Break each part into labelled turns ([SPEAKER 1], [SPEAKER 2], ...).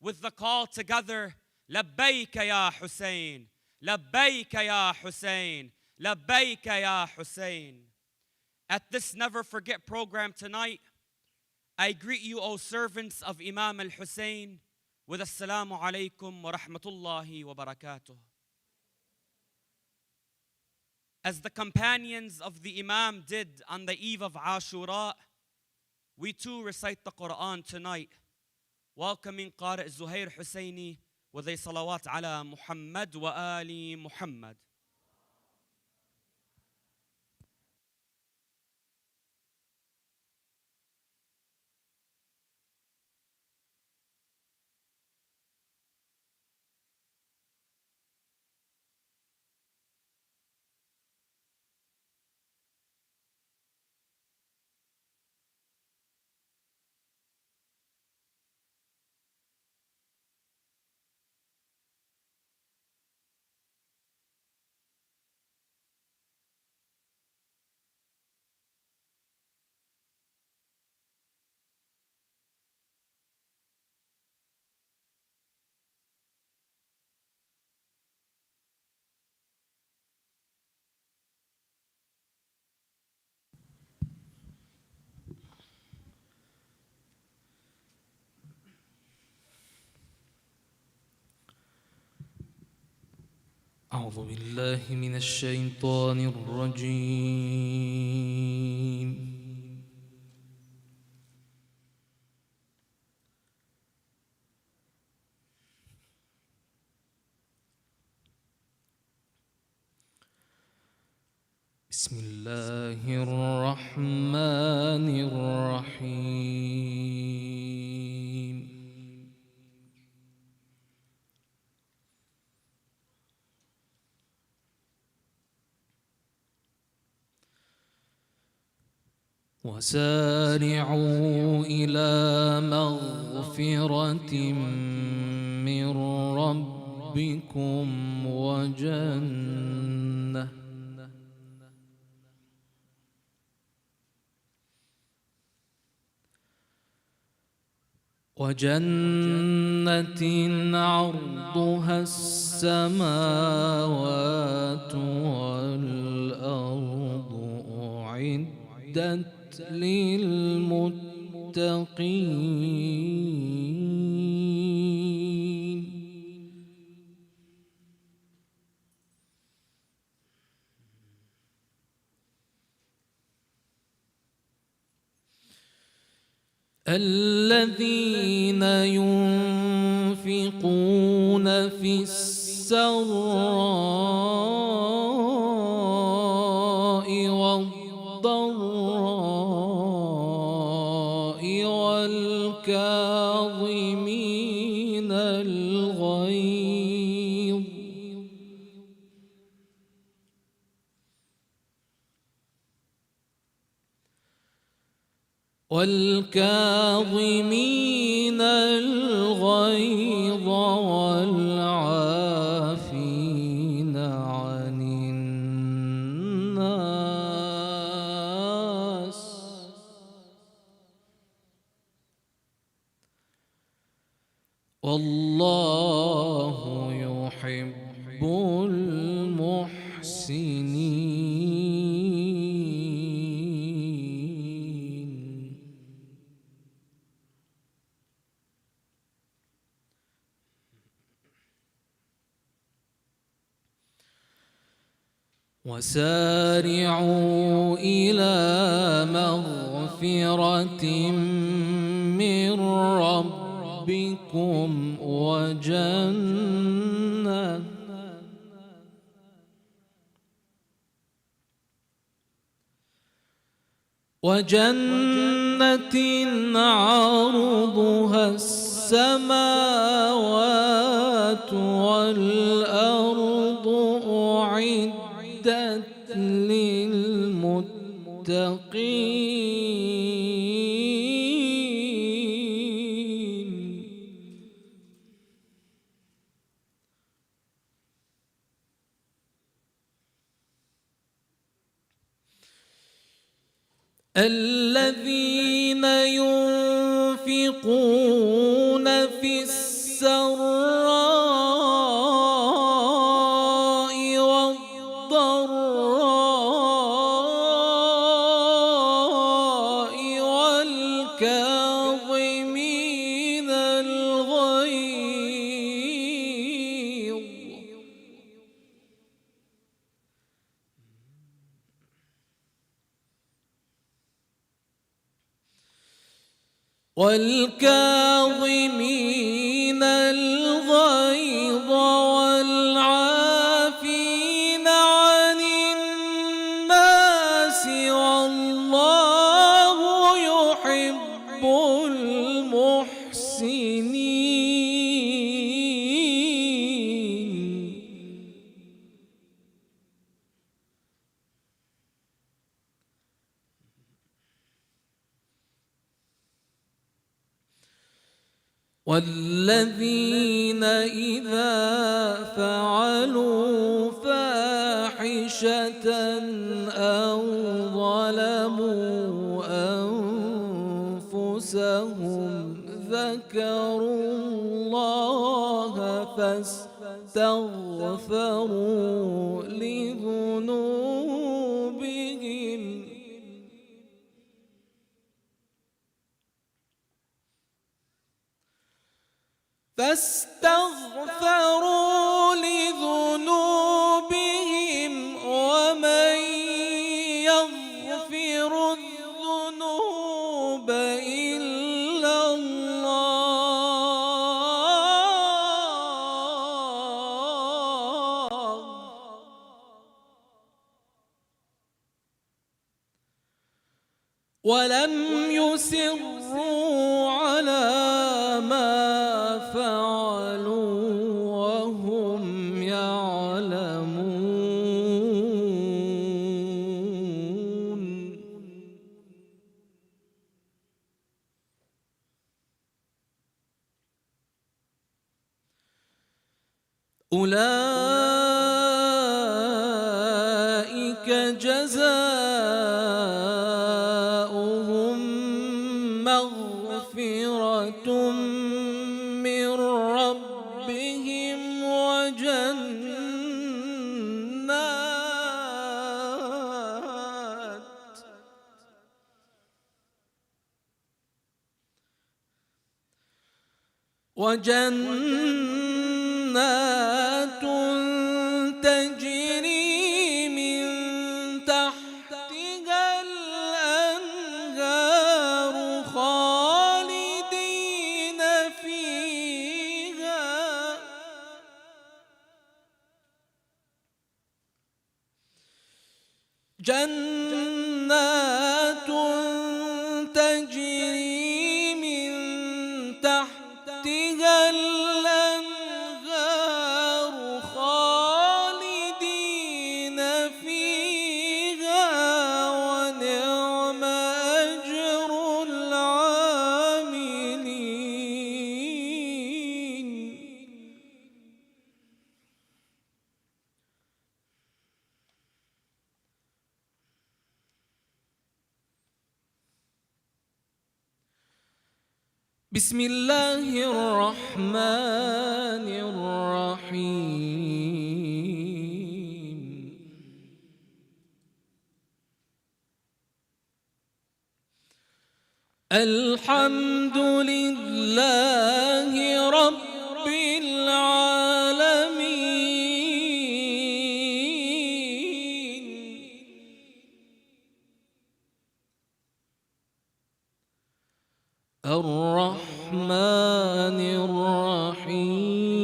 [SPEAKER 1] with the call together, لبيك يا حسين, لبيك يا حسين, لبيك يا حسين. At this Never Forget program tonight, I greet you, O servants of Imam al-Hussein, with Assalamu alaikum wa rahmatullahi wa barakatuh. As the companions of the Imam did on the eve of Ashura, we too recite the Quran tonight, welcoming Qari Zuhair Husseini with a salawat ala Muhammad wa ali Muhammad.
[SPEAKER 2] أعوذ بالله من الشيطان الرجيم. بسم الله الرحمن الرحيم. وسارعوا إلى مغفرة من ربكم وجنة عرضها السماوات والأرض أعدت للمتقين. الذين ينفقون في السراء والضراء والكاظمين الغيظ والعافين عن الناس والله يحب المحسنين. وسارعوا إلى مغفرة من ربكم وجنة عرضها السماوات والأرض أعدت للمتقين. الذين ينفقون في السراء بالسراء والضراء والكاظمين الغيظ والعافين عن الناس والله يحب المحسنين. والذين إذا فعلوا فاحشة أو ظلموا أنفسهم ذكروا الله فاستغفروا لذنوبهم ومن يغفر الذنوب إلا الله ولم يصروا على ما فعلوا وهم يعلمون. أولئك جزاؤهم مغفرة من ربهم وجنات تجري من تحتها الأنهار خالدين فيها جنات تجري من تحتها الأنهار خالدين فيها ونعم أجر العاملين. بسم الله الرحمن الرحيم. الحمد لله رب العالمين الرحمن الرحيم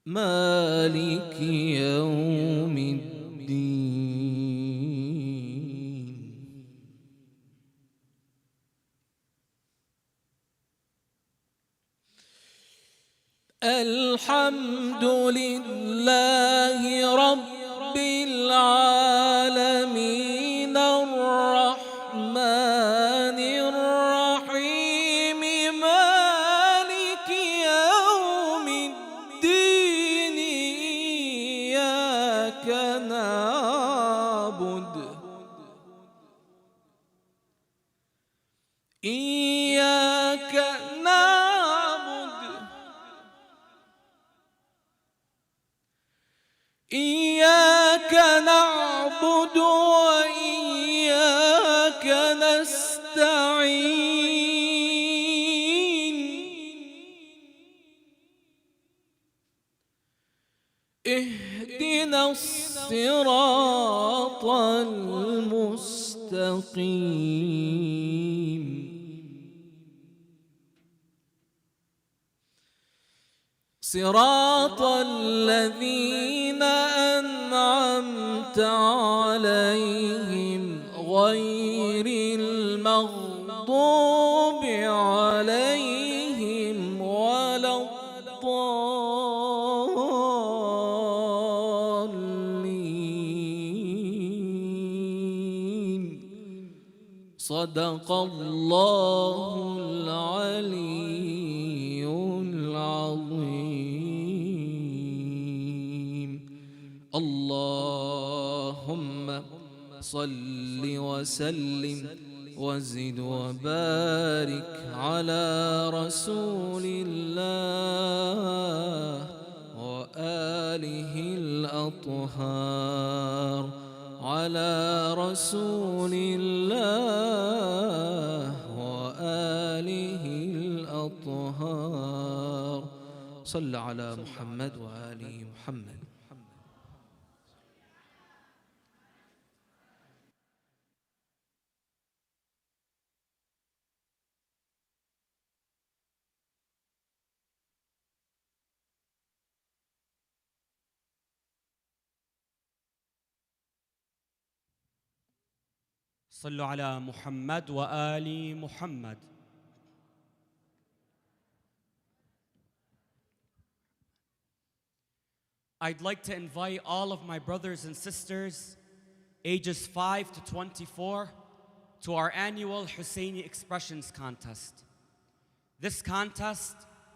[SPEAKER 2] مالك يوم الدين. الحمد لله رب العالمين الرحمن الرحيم مالك يوم الدين إياك نعبد إياك نعبد إياك نعبد وإياك نستعين اهدنا الصراط المستقيم صراط الذين أنعمت عليهم غير المغضوب عليهم ولا الضالين صدق الله العلي العظيم. اللهم صل وسلم وزد وبارك على رسول الله وآله الأطهار على رسول الله وآله الأطهار. صل على محمد وآل محمد.
[SPEAKER 1] صلوا على محمد وآل محمد. I'd like to invite all of my brothers and sisters ages 5 to 24 to our annual Husseini Expressions Contest. This contest,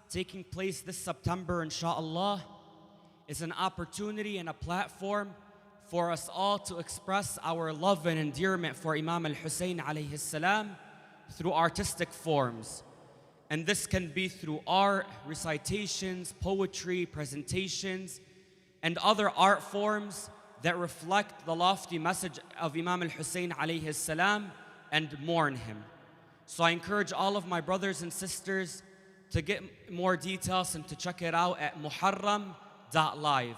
[SPEAKER 1] taking place this September, inshallah, is an opportunity and a platform for us all to express our love and endearment for Imam al-Hussein alayhi salam through artistic forms. And this can be through art, recitations, poetry, presentations, and other art forms that reflect the lofty message of Imam al-Hussein alayhi salam and mourn him. So I encourage all of my brothers and sisters to get more details and to check it out at muharram.live.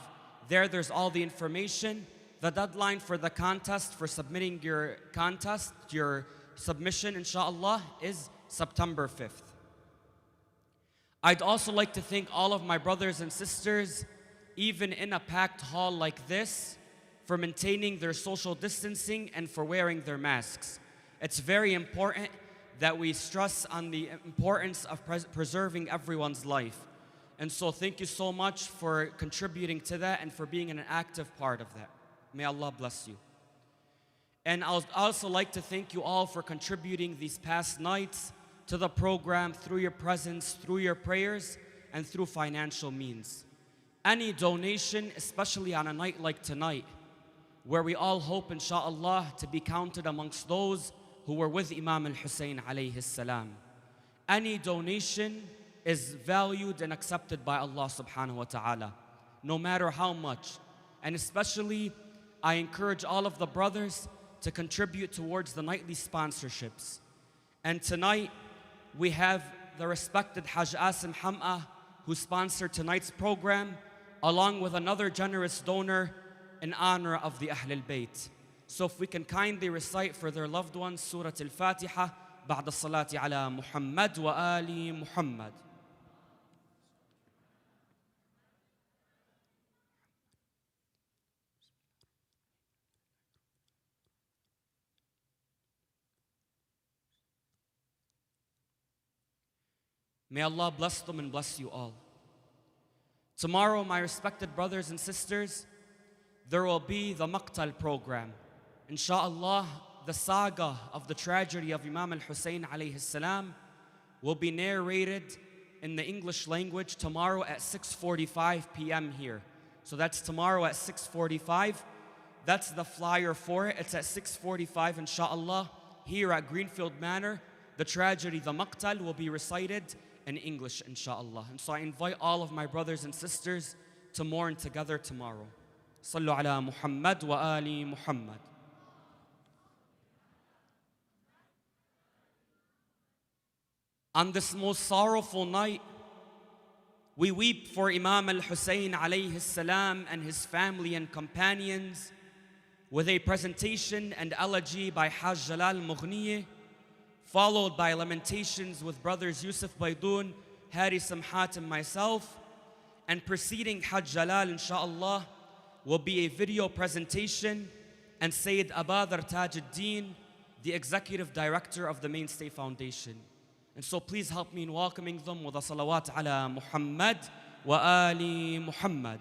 [SPEAKER 1] There's all the information. The deadline for the contest, for submitting your contest, your submission, inshallah, is September 5th. I'd also like to thank all of my brothers and sisters, even in a packed hall like this, for maintaining their social distancing and for wearing their masks. It's very important that we stress on the importance of preserving everyone's life. And so thank you so much for contributing to that and for being an active part of that. May Allah bless you. And I'd also like to thank you all for contributing these past nights to the program through your presence, through your prayers, and through financial means. Any donation, especially on a night like tonight, where we all hope, inshallah, to be counted amongst those who were with Imam al-Hussein alayhi salam. Any donation is valued and accepted by Allah subhanahu wa ta'ala, no matter how much. And especially, I encourage all of the brothers to contribute towards the nightly sponsorships. And tonight, we have the respected Hajj Asim Ham'a, who sponsored tonight's program, along with another generous donor in honor of the Ahl al-Bayt. So if we can kindly recite for their loved ones Surah Al-Fatiha, بعد الصلاة على محمد وآل محمد. May Allah bless them and bless you all. Tomorrow, my respected brothers and sisters, there will be the Maqtal program. Insha'Allah, the saga of the tragedy of Imam al-Hussein alayhi salam will be narrated in the English language tomorrow at 6:45 p.m. here. So that's tomorrow at 6:45. That's the flyer for it. It's at 6:45, insha'Allah, here at Greenfield Manor. the tragedy, the maqtal, will be recited in English, inshallah. And so I invite all of my brothers and sisters to mourn together tomorrow. Sallu ala Muhammad wa ali Muhammad. On this most sorrowful night, we weep for Imam al-Hussein alayhi salam and his family and companions with a presentation and elegy by Hajj Jalal Mughniye, followed by lamentations with brothers Yusuf Baydoun, Hari Samhat and myself. And preceding Hajj Jalal, inshallah, will be a video presentation and Sayyid Abadar Tajuddin, the Executive Director of the Mainstay Foundation. And so please help me in welcoming them with a salawat ala Muhammad wa ali Muhammad.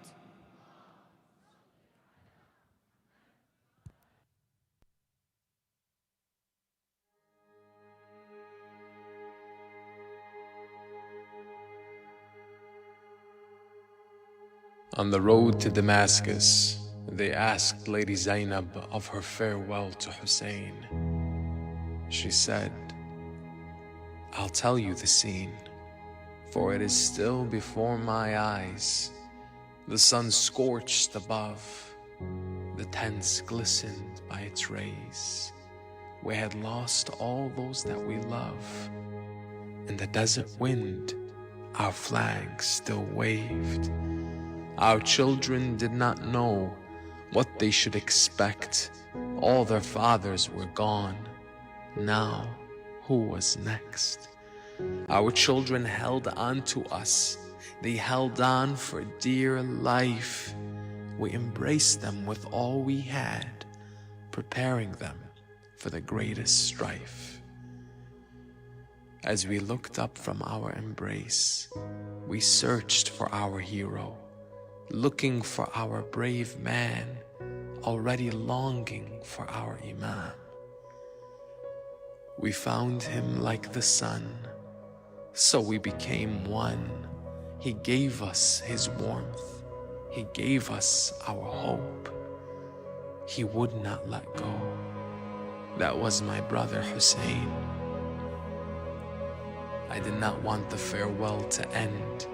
[SPEAKER 3] On the road to Damascus, they asked Lady Zainab of her farewell to Hussein. She said, "I'll tell you the scene, for it is still before my eyes. The sun scorched above, the tents glistened by its rays. We had lost all those that we love. In the desert wind, our flag still waved. Our children did not know what they should expect. All their fathers were gone. Now, who was next? Our children held on to us. They held on for dear life. We embraced them with all we had, preparing them for the greatest strife. As we looked up from our embrace, we searched for our hero, looking for our brave man, already longing for our Imam. We found him like the sun, so we became one. He gave us his warmth, he gave us our hope. He would not let go. That was my brother Hussein. I did not want the farewell to end.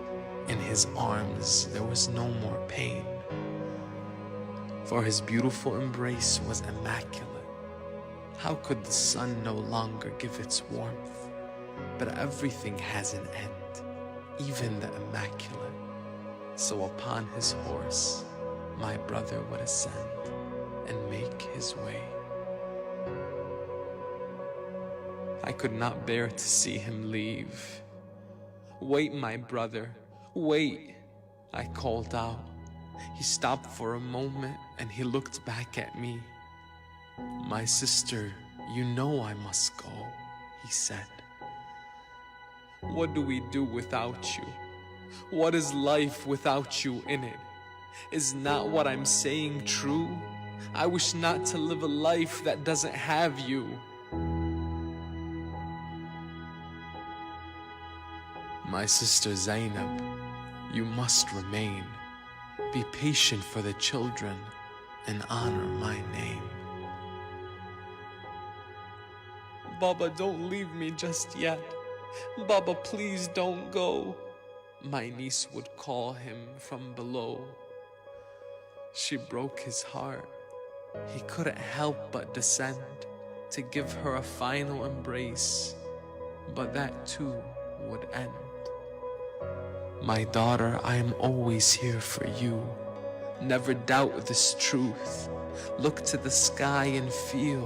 [SPEAKER 3] In his arms there was no more pain, for his beautiful embrace was immaculate. How could the sun no longer give its warmth? But everything has an end, even the immaculate. So upon his horse, my brother would ascend and make his way. I could not bear to see him leave. "Wait, my brother, wait," I called out. He stopped for a moment and he looked back at me. "My sister, you know I must go," he said. "What do we do without you? What is life without you in it? Is not what I'm saying true? I wish not to live a life that doesn't have you." "My sister Zainab, you must remain. Be patient for the children and honor my name." "Baba, don't leave me just yet. Baba, please don't go," my niece would call him from below. She broke his heart. He couldn't help but descend to give her a final embrace, but that too would end. "My daughter, I am always here for you. Never doubt this truth. Look to the sky and feel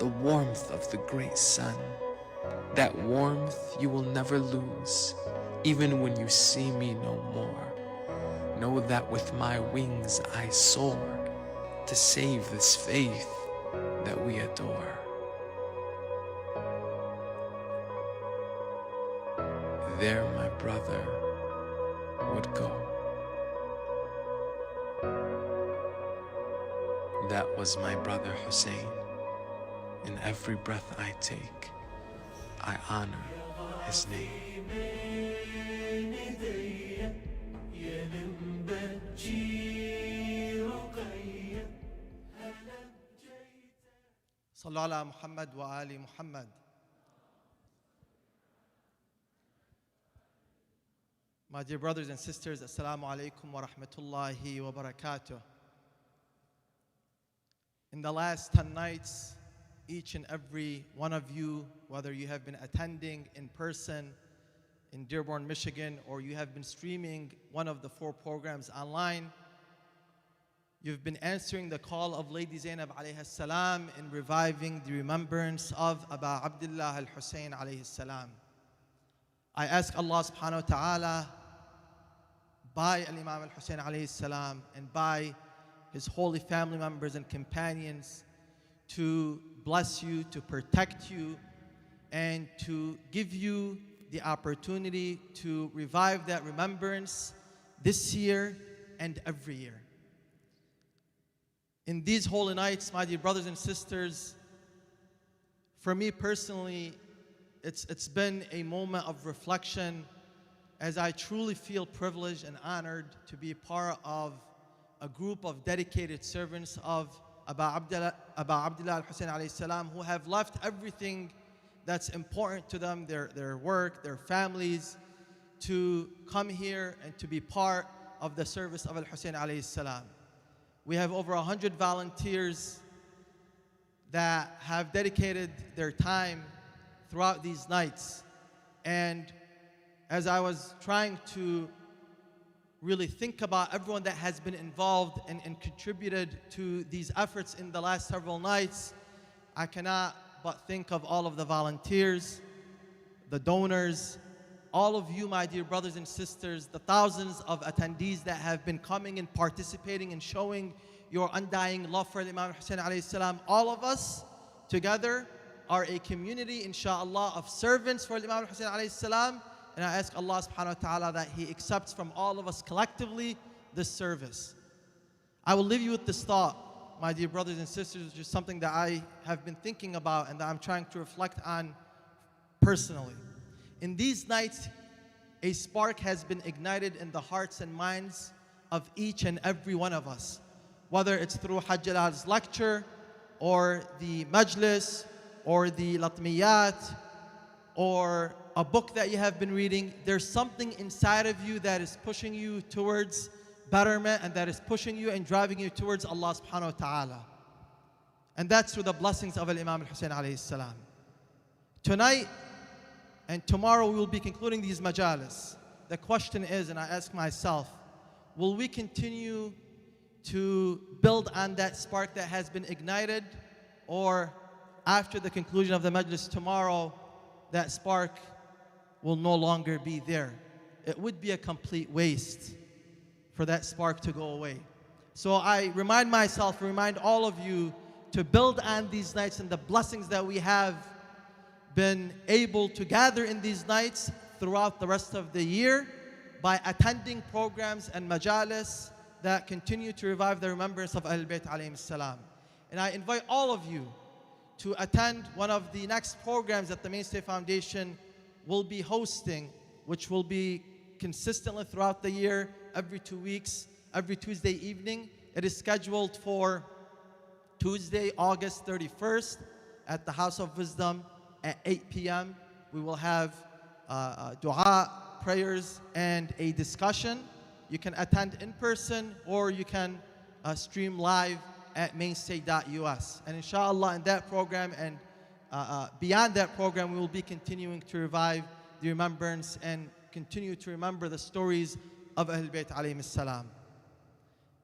[SPEAKER 3] the warmth of the great sun. That warmth you will never lose, even when you see me no more. Know that with my wings I soar to save this faith that we adore." There my brother would go. That was my brother Hussein. In every breath I take, I honor his name.
[SPEAKER 4] صلوا على محمد وآل محمد. My dear brothers and sisters, Assalamu alaikum wa rahmatullahi wa barakatuh. In the last 10 nights, each and every one of you, whether you have been attending in person in Dearborn, Michigan, or you have been streaming one of the 4 programs online, you've been answering the call of Lady Zainab alayhi salam in reviving the remembrance of Aba Abdullah al-Hussein alayhi salam. I ask Allah subhanahu wa ta'ala, by Al-Imam al-Hussein alayhi salam and by his holy family members and companions, to bless you, to protect you, and to give you the opportunity to revive that remembrance this year and every year. In these holy nights, my dear brothers and sisters, for me personally, it's been a moment of reflection, as I truly feel privileged and honored to be part of a group of dedicated servants of Aba Abdullah al-Hussein alayhi salam, who have left everything that's important to them, their work, their families, to come here and to be part of the service of al-Hussein alayhi salam. We have over 100 volunteers that have dedicated their time throughout these nights. And as I was trying to really think about everyone that has been involved and contributed to these efforts in the last several nights, I cannot but think of all of the volunteers, the donors, all of you, my dear brothers and sisters, the thousands of attendees that have been coming and participating and showing your undying love for Imam Hussein alayhi salam. All of us together are a community, inshallah, of servants for Imam Hussein alayhi salam. And I ask Allah subhanahu wa ta'ala that He accepts from all of us collectively this service. I will leave you with this thought, my dear brothers and sisters, which is something that I have been thinking about and that I'm trying to reflect on personally. In these nights, a spark has been ignited in the hearts and minds of each and every one of us. Whether it's through Hajj Jalal's lecture, or the majlis, or the latmiyat, or a book that you have been reading, there's something inside of you that is pushing you towards betterment and that is pushing you and driving you towards Allah subhanahu wa ta'ala. And that's through the blessings of Imam al-Hussein alayhi salam. Tonight and tomorrow we will be concluding these majalis. The question is, and I ask myself, will we continue to build on that spark that has been ignited, or after the conclusion of the majlis tomorrow, that spark will no longer be there? It would be a complete waste for that spark to go away. So I remind myself, remind all of you to build on these nights and the blessings that we have been able to gather in these nights throughout the rest of the year by attending programs and majalis that continue to revive the remembrance of Ahlul Bayt alayhim salam. And I invite all of you to attend one of the next programs that the Mainstay Foundation will be hosting, which will be consistently throughout the year, every 2 weeks, every Tuesday evening. It is scheduled for Tuesday, August 31st at the House of Wisdom at 8 p.m. We will have dua, prayers, and a discussion. You can attend in person or you can stream live at mainstay.us. And inshallah, in that program and beyond that program, we will be continuing to revive the remembrance and continue to remember the stories of Ahlul Bayt alayhim salam.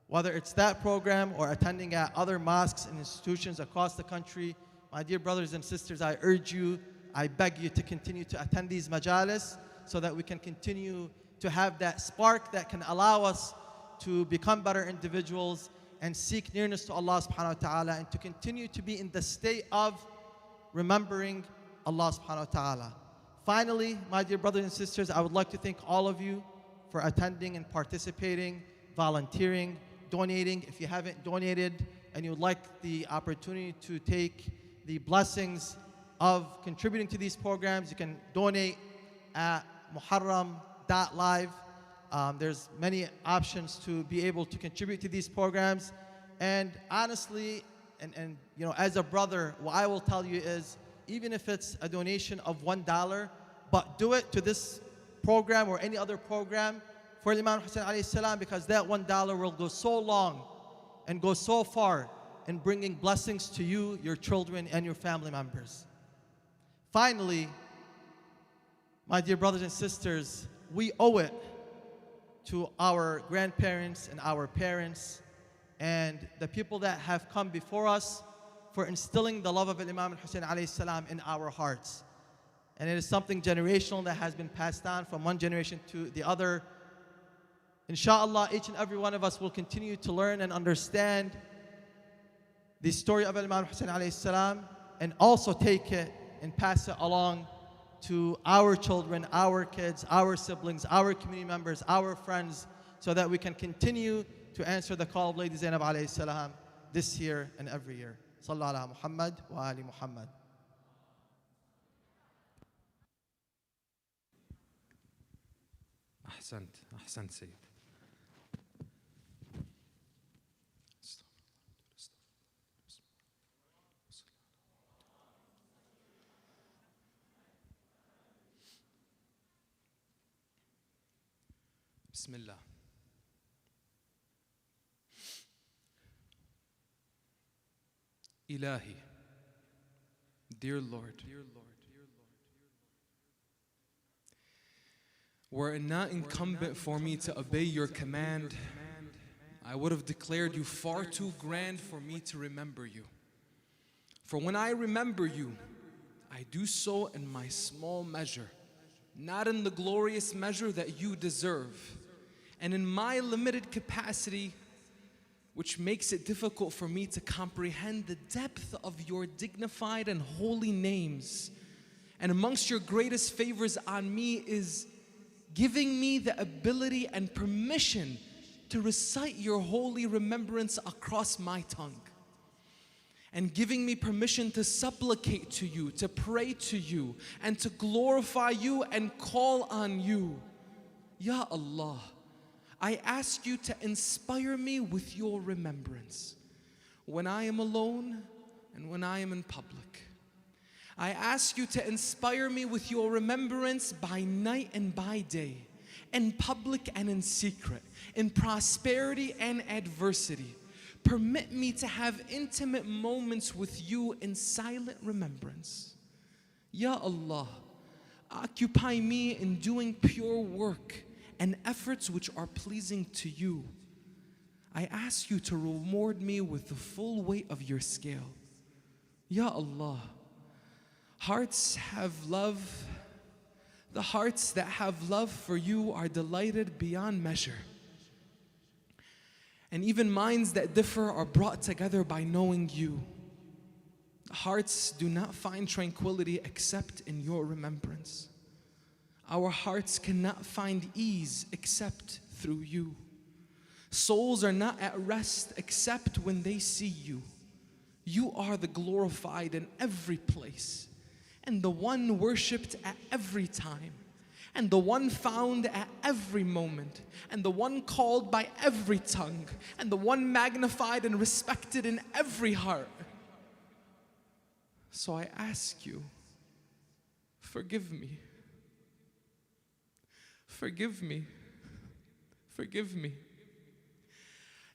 [SPEAKER 4] Whether it's that program or attending at other mosques and institutions across the country, my dear brothers and sisters, I urge you, I beg you to continue to attend these majalis so that we can continue to have that spark that can allow us to become better individuals and seek nearness to Allah subhanahu wa ta'ala, and to continue to be in the state of remembering Allah subhanahu wa ta'ala. Finally, my dear brothers and sisters, I would like to thank all of you for attending and participating, volunteering, donating. If you haven't donated and you would like the opportunity to take the blessings of contributing to these programs, you can donate at Muharram.live. There's many options to be able to contribute to these programs. And honestly, and you know, as a brother, what I will tell you is, even if it's a donation of $1, but do it to this program or any other program for Imam Hussein alayhi salam, because that $1 will go so long and go so far in bringing blessings to you, your children, and your family members. Finally, my dear brothers and sisters, we owe it to our grandparents and our parents and the people that have come before us for instilling the love of Imam Hussein alayhi salam in our hearts. And it is something generational that has been passed on from one generation to the other. Inshallah, each and every one of us will continue to learn and understand the story of Imam Hussein alayhi salam and also take it and pass it along to our children, our kids, our siblings, our community members, our friends, so that we can continue to answer the call of Lady Zainab alayhi salam this year and every year. Sallallahu ala Muhammad wa ali Muhammad.
[SPEAKER 2] أحسنت سيد. بسم الله. إلهي, dear Lord, were it not incumbent for me to obey your command, I would have declared you far too grand for me to remember you. For when I remember you, I do so in my small measure, not in the glorious measure that you deserve, and in my limited capacity, which makes it difficult for me to comprehend the depth of your dignified and holy names. And amongst your greatest favors on me is giving me the ability and permission to recite your holy remembrance across my tongue, and giving me permission to supplicate to you, to pray to you, and to glorify you and call on you. Ya Allah, I ask you to inspire me with your remembrance when I am alone and when I am in public. I ask you to inspire me with your remembrance by night and by day, in public and in secret, in prosperity and adversity. Permit me to have intimate moments with you in silent remembrance. Ya Allah, occupy me in doing pure work and efforts which are pleasing to you. I ask you to reward me with the full weight of your scale. Ya Allah, hearts have love. The hearts that have love for you are delighted beyond measure. And even minds that differ are brought together by knowing you. Hearts do not find tranquility except in your remembrance. Our hearts cannot find ease except through you. Souls are not at rest except when they see you. You are the glorified in every place, and the one worshipped at every time, and the one found at every moment, and the one called by every tongue, and the one magnified and respected in every heart. So I ask you, forgive me. Forgive me. Forgive me.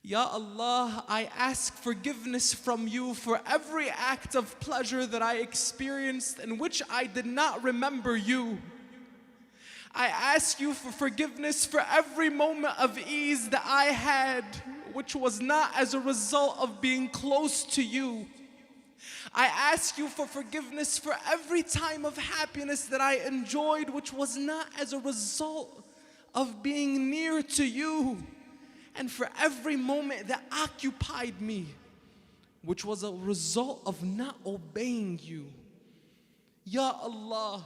[SPEAKER 2] Ya Allah, I ask forgiveness from you for every act of pleasure that I experienced in which I did not remember you. I ask you for forgiveness for every moment of ease that I had, which was not as a result of being close to you. I ask you for forgiveness for every time of happiness that I enjoyed, which was not as a result of being near to you, and for every moment that occupied me, which was a result of not obeying you. Ya Allah,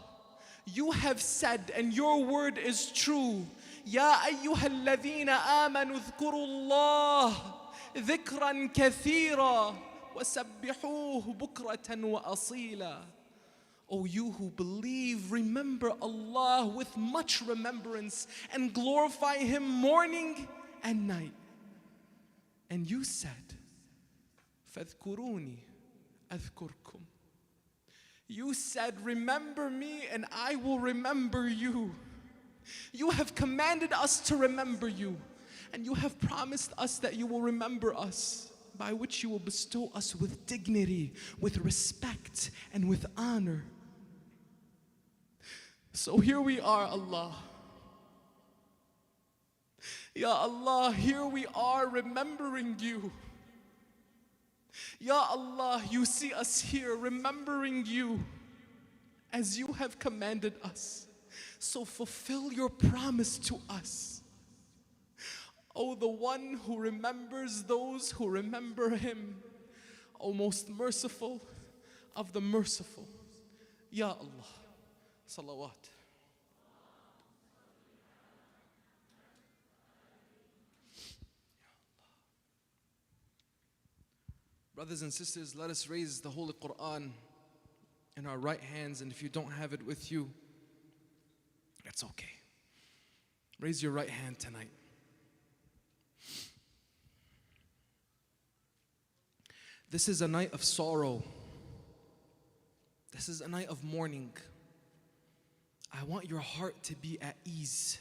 [SPEAKER 2] you have said, and your word is true, Ya ayyuha alladhina amanu dhkurullah dhikran kathira وَسَبِّحُوهُ بُكْرَةً وَأَصِيلًا. O you who believe, remember Allah with much remembrance and glorify Him morning and night. And you said, فَاذْكُرُونِي أَذْكُرْكُمْ. You said, remember me and I will remember you. You have commanded us to remember you, and you have promised us that you will remember us, by which you will bestow us with dignity, with respect, and with honor. So here we are, Allah. Ya Allah, here we are remembering you. Ya Allah, you see us here remembering you as you have commanded us. So fulfill your promise to us. O the one who remembers those who remember him, O most merciful of the merciful. Ya Allah. Salawat. Brothers and sisters, let us raise the Holy Quran in our right hands, and if you don't have it with you, that's okay. Raise your right hand tonight. This is a night of sorrow. This is a night of mourning. I want your heart to be at ease.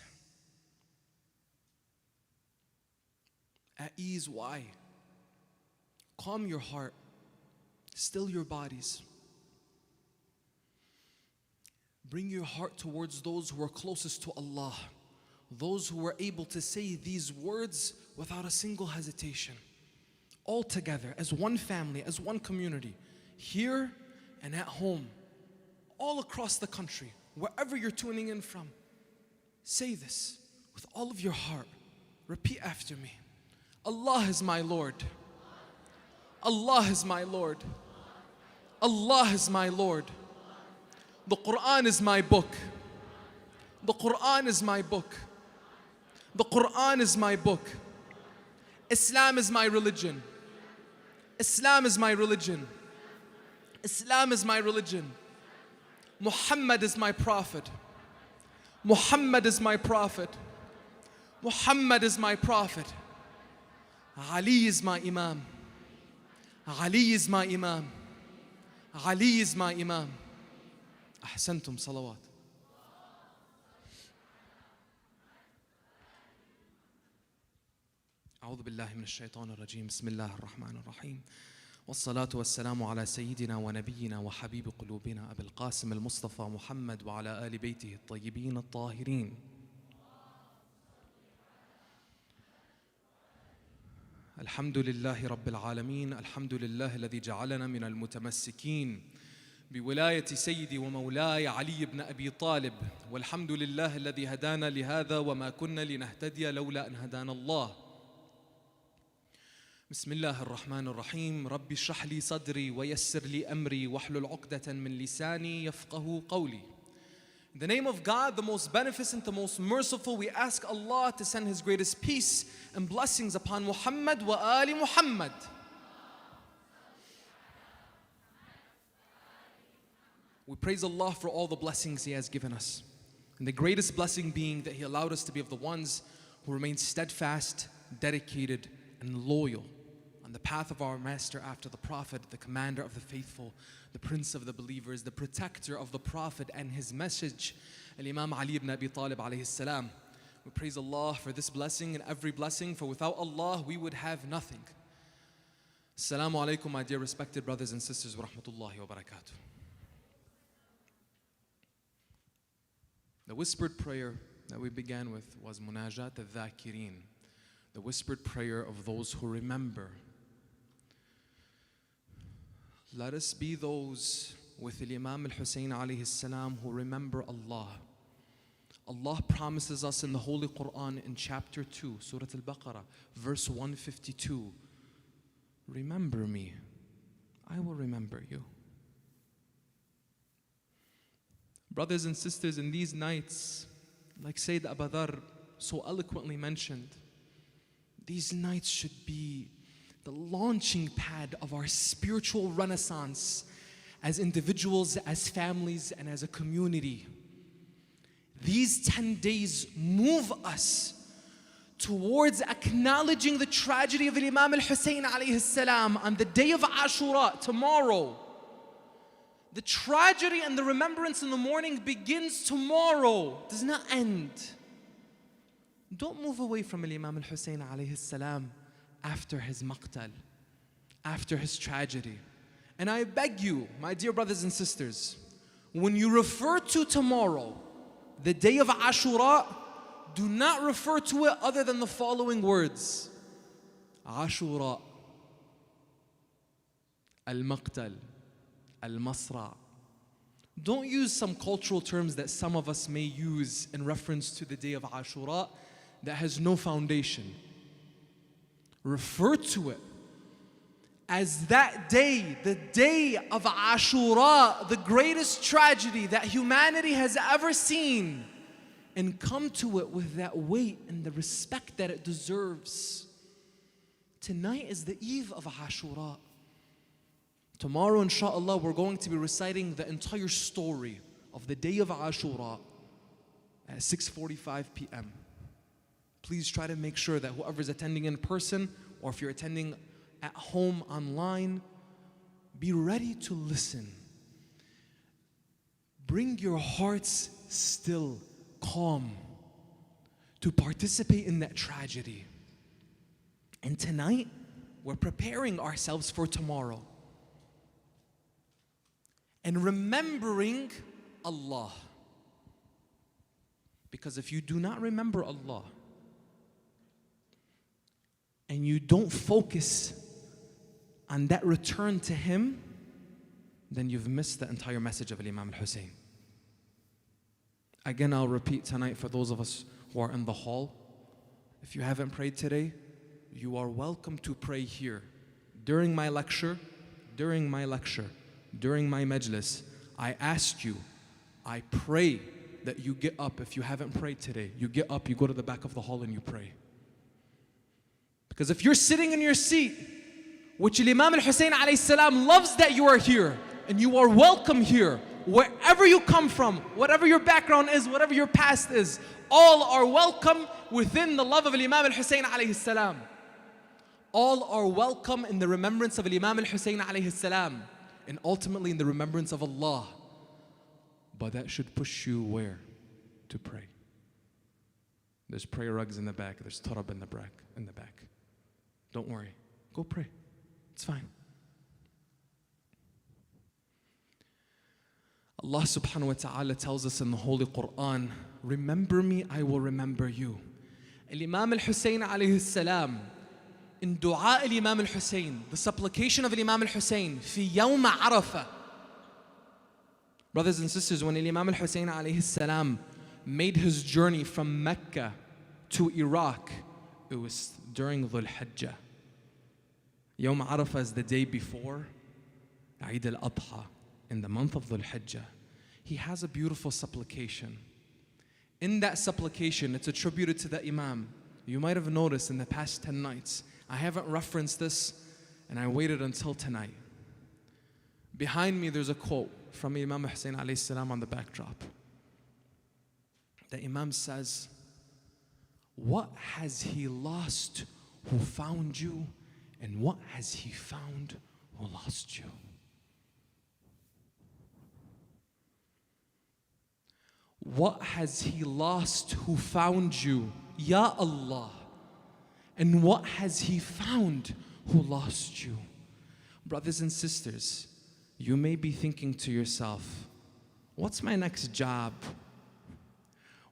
[SPEAKER 2] At ease, why? Calm your heart, still your bodies. Bring your heart towards those who are closest to Allah, those who are able to say these words without a single hesitation. All together, as one family, as one community, here and at home, all across the country, wherever you're tuning in from. Say this with all of your heart. Repeat after me. Allah is my Lord. Allah is my Lord. Allah is my Lord. The Quran is my book. The Quran is my book. The Quran is my book. Islam is my religion. Islam is my religion. Islam is my religion. Muhammad is my prophet. Muhammad is my prophet. Muhammad is my prophet. Ali is my imam. Ali is my imam. Ali is my imam. أحسنتم صلوات. أعوذ بالله من الشيطان الرجيم. بسم الله الرحمن الرحيم. والصلاة والسلام على سيدنا ونبينا وحبيب قلوبنا أبي القاسم المصطفى محمد وعلى آل بيته الطيبين الطاهرين. الحمد لله رب العالمين. الحمد لله الذي جعلنا من المتمسكين بولاية سيدي ومولاي علي بن أبي طالب. والحمد لله الذي هدانا لهذا وما كنا لنهتدي لولا أن هدانا الله. بسم الله الرحمن الرحيم. ربي اشرح لي صدري ويسر لي أمري واحلل عقدة من لساني يفقهوا قولي. In the name of God, the most beneficent, the most merciful, we ask Allah to send His greatest peace and blessings upon Muhammad wa ali Muhammad. We praise Allah for all the blessings He has given us. And the greatest blessing being that He allowed us to be of the ones who remain steadfast, dedicated, and loyal on the path of our Master after the Prophet, the commander of the faithful, the prince of the believers, the protector of the Prophet and his message, Imam Ali ibn Abi Talib alayhi salam. We praise Allah for this blessing and every blessing, for without Allah we would have nothing. Assalamu alaikum, my dear respected brothers and sisters, wa rahmatullahi wa barakatuh. The whispered prayer that we began with was Munajat al-Dhakirin, the whispered prayer of those who remember. Let us be those with Imam al-Hussein alayhi salam who remember Allah. Allah promises us in the Holy Quran in chapter 2, Surah Al-Baqarah, verse 152, remember me, I will remember you. Brothers and sisters, in these nights, like Sayyid Abu Dharr so eloquently mentioned, these nights should be the launching pad of our spiritual renaissance as individuals, as families, and as a community. These 10 days move us towards acknowledging the tragedy of Imam al-Hussein alayhi salam on the day of Ashura, tomorrow. The tragedy and the remembrance in the morning begins tomorrow, does not end. Don't move away from Imam al-Hussein alayhi salam after his maqtal, after his tragedy. And I beg you, my dear brothers and sisters, when you refer to tomorrow, the day of Ashura, do not refer to it other than the following words. Ashura, al-maqtal, al-masra. Don't use some cultural terms that some of us may use in reference to the day of Ashura that has no foundation. Refer to it as that day, the day of Ashura, the greatest tragedy that humanity has ever seen, and come to it with that weight and the respect that it deserves. Tonight is the eve of Ashura. Tomorrow, inshallah, we're going to be reciting the entire story of the day of Ashura at 6:45 p.m. Please try to make sure that whoever's attending in person, or if you're attending at home online, be ready to listen. Bring your hearts still, calm, to participate in that tragedy. And tonight, we're preparing ourselves for tomorrow. And remembering Allah. Because if you do not remember Allah, and you don't focus on that return to Him, then you've missed the entire message of Imam al-Hussein. Again, I'll repeat tonight for those of us who are in the hall. If you haven't prayed today, you are welcome to pray here. During my lecture, during my majlis, I ask you, I pray that you get up. If you haven't prayed today, you get up, you go to the back of the hall and you pray. Because if you're sitting in your seat, which Imam al-Hussein alayhi salam loves that you are here, and you are welcome here, wherever you come from, whatever your background is, whatever your past is, all are welcome within the love of Imam al-Hussein alayhi salam. All are welcome in the remembrance of Imam al-Hussein alayhi salam, and ultimately in the remembrance of Allah. But that should push you where? To pray. There's prayer rugs in the back, there's tarab in the back. Don't worry, go pray, it's fine. Allah subhanahu wa ta'ala tells us in the Holy Quran, remember me, I will remember you. Imam al-Hussein alayhi salam, in dua al-Imam al-Hussein, the supplication of Imam al-Hussein, fi yawm Arafah. Brothers and sisters, when Imam al-Hussein alayhi salam made his journey from Mecca to Iraq, it was during Dhul Hijjah. Yawm Arafah is the day before Eid al-Adha, in the month of Dhul Hijjah. He has a beautiful supplication. In that supplication, it's attributed to the Imam. You might have noticed in the past 10 nights, I haven't referenced this, and I waited until tonight. Behind me, there's a quote from Imam Hussein alayhi salam on the backdrop. The Imam says, what has he lost who found you, and what has he found who lost you? What has he lost who found you, Ya Allah? And what has he found who lost you? Brothers and sisters, you may be thinking to yourself, what's my next job?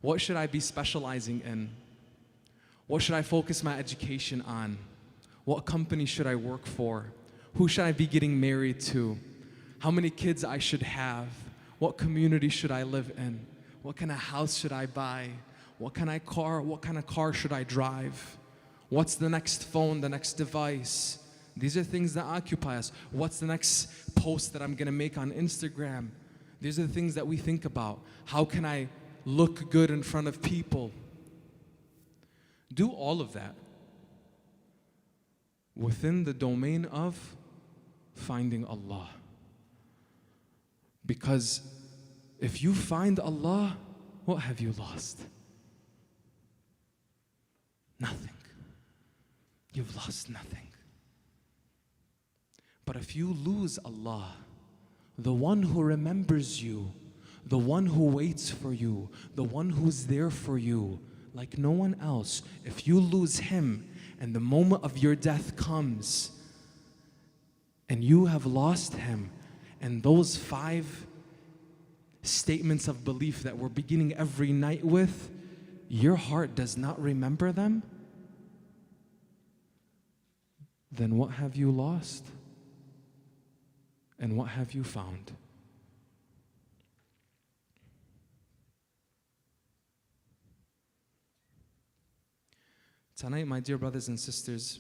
[SPEAKER 2] What should I be specializing in? What should I focus my education on? What company should I work for? Who should I be getting married to? How many kids I should have? What community should I live in? What kind of house should I buy? What kind of car should I drive? What's the next phone, the next device? These are things that occupy us. What's the next post that I'm gonna make on Instagram? These are the things that we think about. How can I look good in front of people? Do all of that within the domain of finding Allah. Because if you find Allah, what have you lost? Nothing. You've lost nothing. But if you lose Allah, the one who remembers you, the one who waits for you, the one who's there for you like no one else. If you lose him and the moment of your death comes and you have lost him, and those 5 statements of belief that we're beginning every night with, your heart does not remember them, then what have you lost? And what have you found? Tonight, my dear brothers and sisters,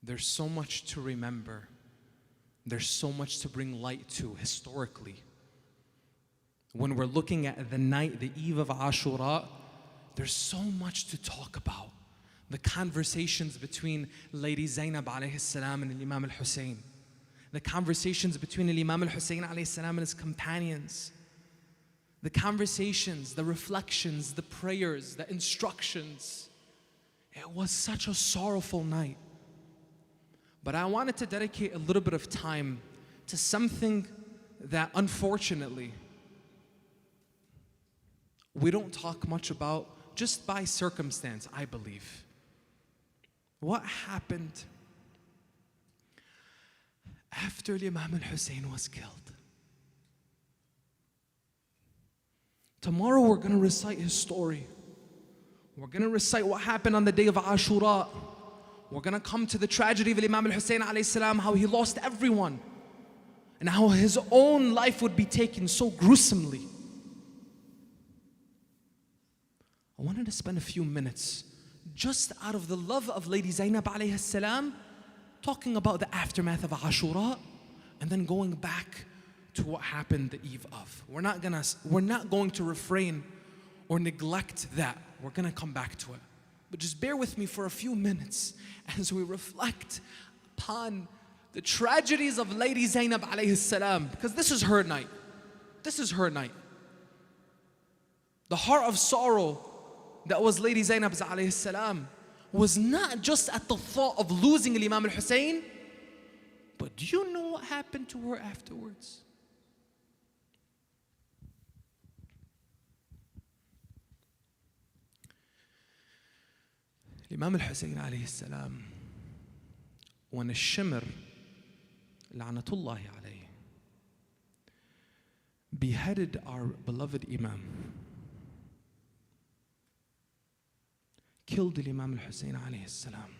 [SPEAKER 2] there's so much to remember. There's so much to bring light to historically. When we're looking at the night, the eve of Ashura, there's so much to talk about. The conversations between Lady Zainab alayhi salam and Imam al-Hussein. The conversations between Imam al-Hussein alayhi salam and his companions. The conversations, the reflections, the prayers, the instructions. It was such a sorrowful night. But I wanted to dedicate a little bit of time to something that unfortunately we don't talk much about, just by circumstance, I believe. What happened after Imam al-Hussein was killed? Tomorrow we're going to recite his story. We're going to recite what happened on the day of Ashura. We're going to come to the tragedy of Imam al-Hussein alayhi salam, how he lost everyone, and how his own life would be taken so gruesomely. I wanted to spend a few minutes just out of the love of Lady Zainab alayhi salam, talking about the aftermath of Ashura, and then going back to what happened the eve of. We're not going to refrain or neglect that. We're going to come back to it. But just bear with me for a few minutes as we reflect upon the tragedies of Lady Zainab alayhi salam, because this is her night. This is her night. The heart of sorrow that was Lady Zainab's alayhi salam was not just at the thought of losing Imam al-Hussein, but do you know what happened to her afterwards? Imam al-Hussein alayhi salam, when Shimr, la'natullahi alayhi, beheaded our beloved Imam, killed Imam al-Hussein alayhi salam,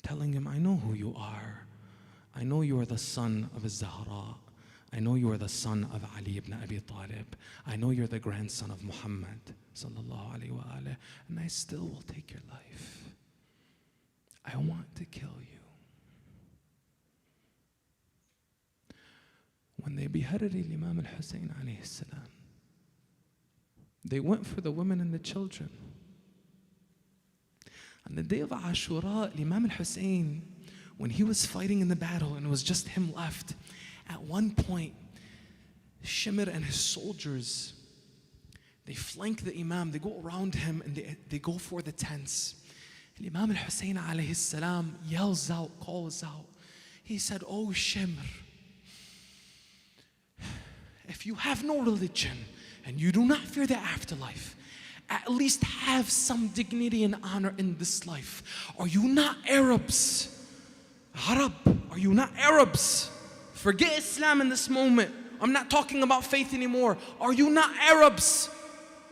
[SPEAKER 2] telling him, I know who you are. I know you are the son of Zahra. I know you are the son of Ali ibn Abi Talib. I know you're the grandson of Muhammad sallallahu alayhi wa alayhi, and I still will take your life. I want to kill you. When they beheaded Imam al-Hussein alayhi salam, they went for the women and the children. On the day of Ashura, Imam al-Hussein, when he was fighting in the battle and it was just him left, at one point, Shimr and his soldiers, they flank the Imam, they go around him and they go for the tents. And Imam al-Hussein alayhi salam yells out, calls out. He said, oh Shimr, if you have no religion and you do not fear the afterlife, at least have some dignity and honor in this life. Are you not Arabs? Arab, are you not Arabs? Forget Islam in this moment. I'm not talking about faith anymore. Are you not Arabs?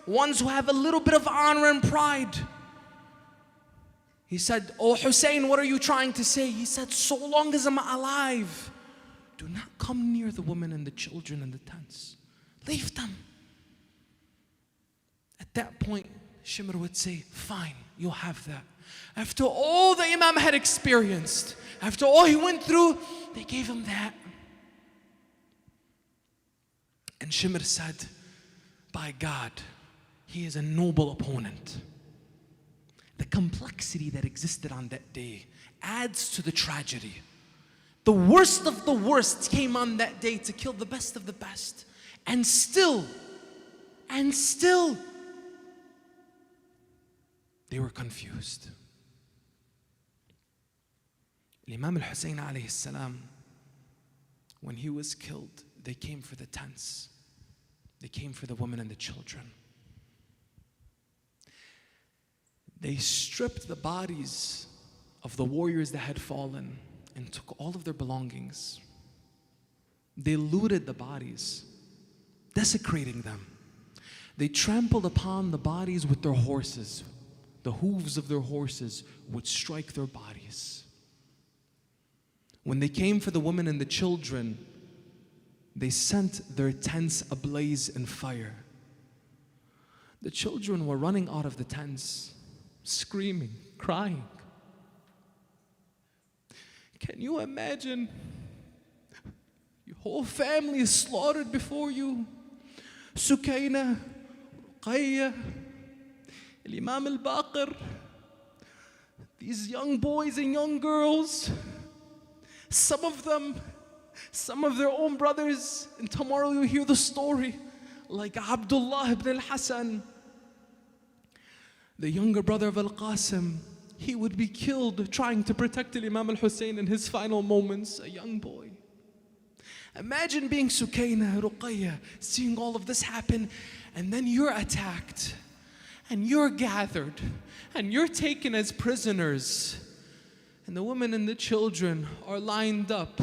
[SPEAKER 2] Ones who have a little bit of honor and pride. He said, oh Hussein, what are you trying to say? He said, so long as I'm alive, do not come near the women and the children and the tents. Leave them. At that point, Shimr would say, fine, you'll have that. After all the Imam had experienced, after all he went through, they gave him that. And Shimr said, by God, he is a noble opponent. The complexity that existed on that day adds to the tragedy. The worst of the worst came on that day to kill the best of the best. And still, they were confused. Imam al-Hussein alayhi salam when he was killed, they came for the tents. They came for the women and the children. They stripped the bodies of the warriors that had fallen and took all of their belongings. They looted the bodies, desecrating them. They trampled upon the bodies with their horses. The hooves of their horses would strike their bodies. When they came for the women and the children, they sent their tents ablaze in fire. The children were running out of the tents, screaming, crying. Can you imagine? Your whole family is slaughtered before you. Sukayna, Ruqayya, Imam al-Baqir, these young boys and young girls, some of them, some of their own brothers, and tomorrow you'll hear the story, like Abdullah ibn al-Hasan, the younger brother of Al-Qasim. He would be killed trying to protect Imam al-Hussein in his final moments, a young boy. Imagine being Sukayna, Ruqayya, seeing all of this happen, and then you're attacked, and you're gathered, and you're taken as prisoners, and the women and the children are lined up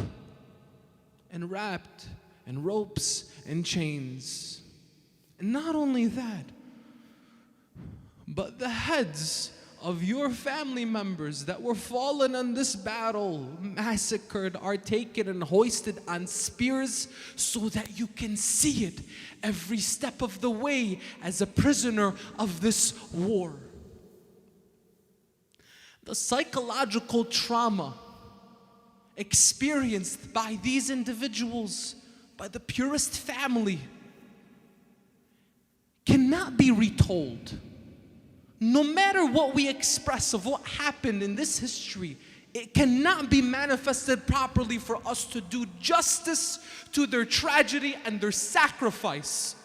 [SPEAKER 2] and wrapped in ropes and chains. And not only that, but the heads of your family members that were fallen in this battle, massacred, are taken and hoisted on spears so that you can see it every step of the way as a prisoner of this war. The psychological trauma experienced by these individuals, by the purest family, cannot be retold. No matter what we express of what happened in this history, it cannot be manifested properly for us to do justice to their tragedy and their sacrifice.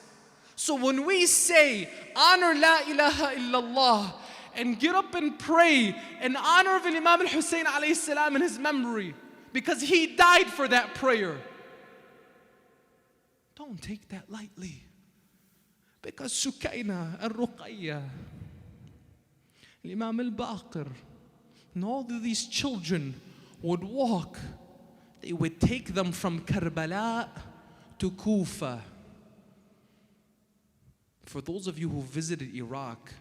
[SPEAKER 2] So when we say, honor La ilaha illallah, and get up and pray in honor of Imam al-Hussein alayhi salam in his memory, because he died for that prayer, don't take that lightly. Because Sukayna and Ruqayya, Imam al-Baqir, and all of these children would walk. They would take them from Karbala to Kufa. For those of you who visited Iraq,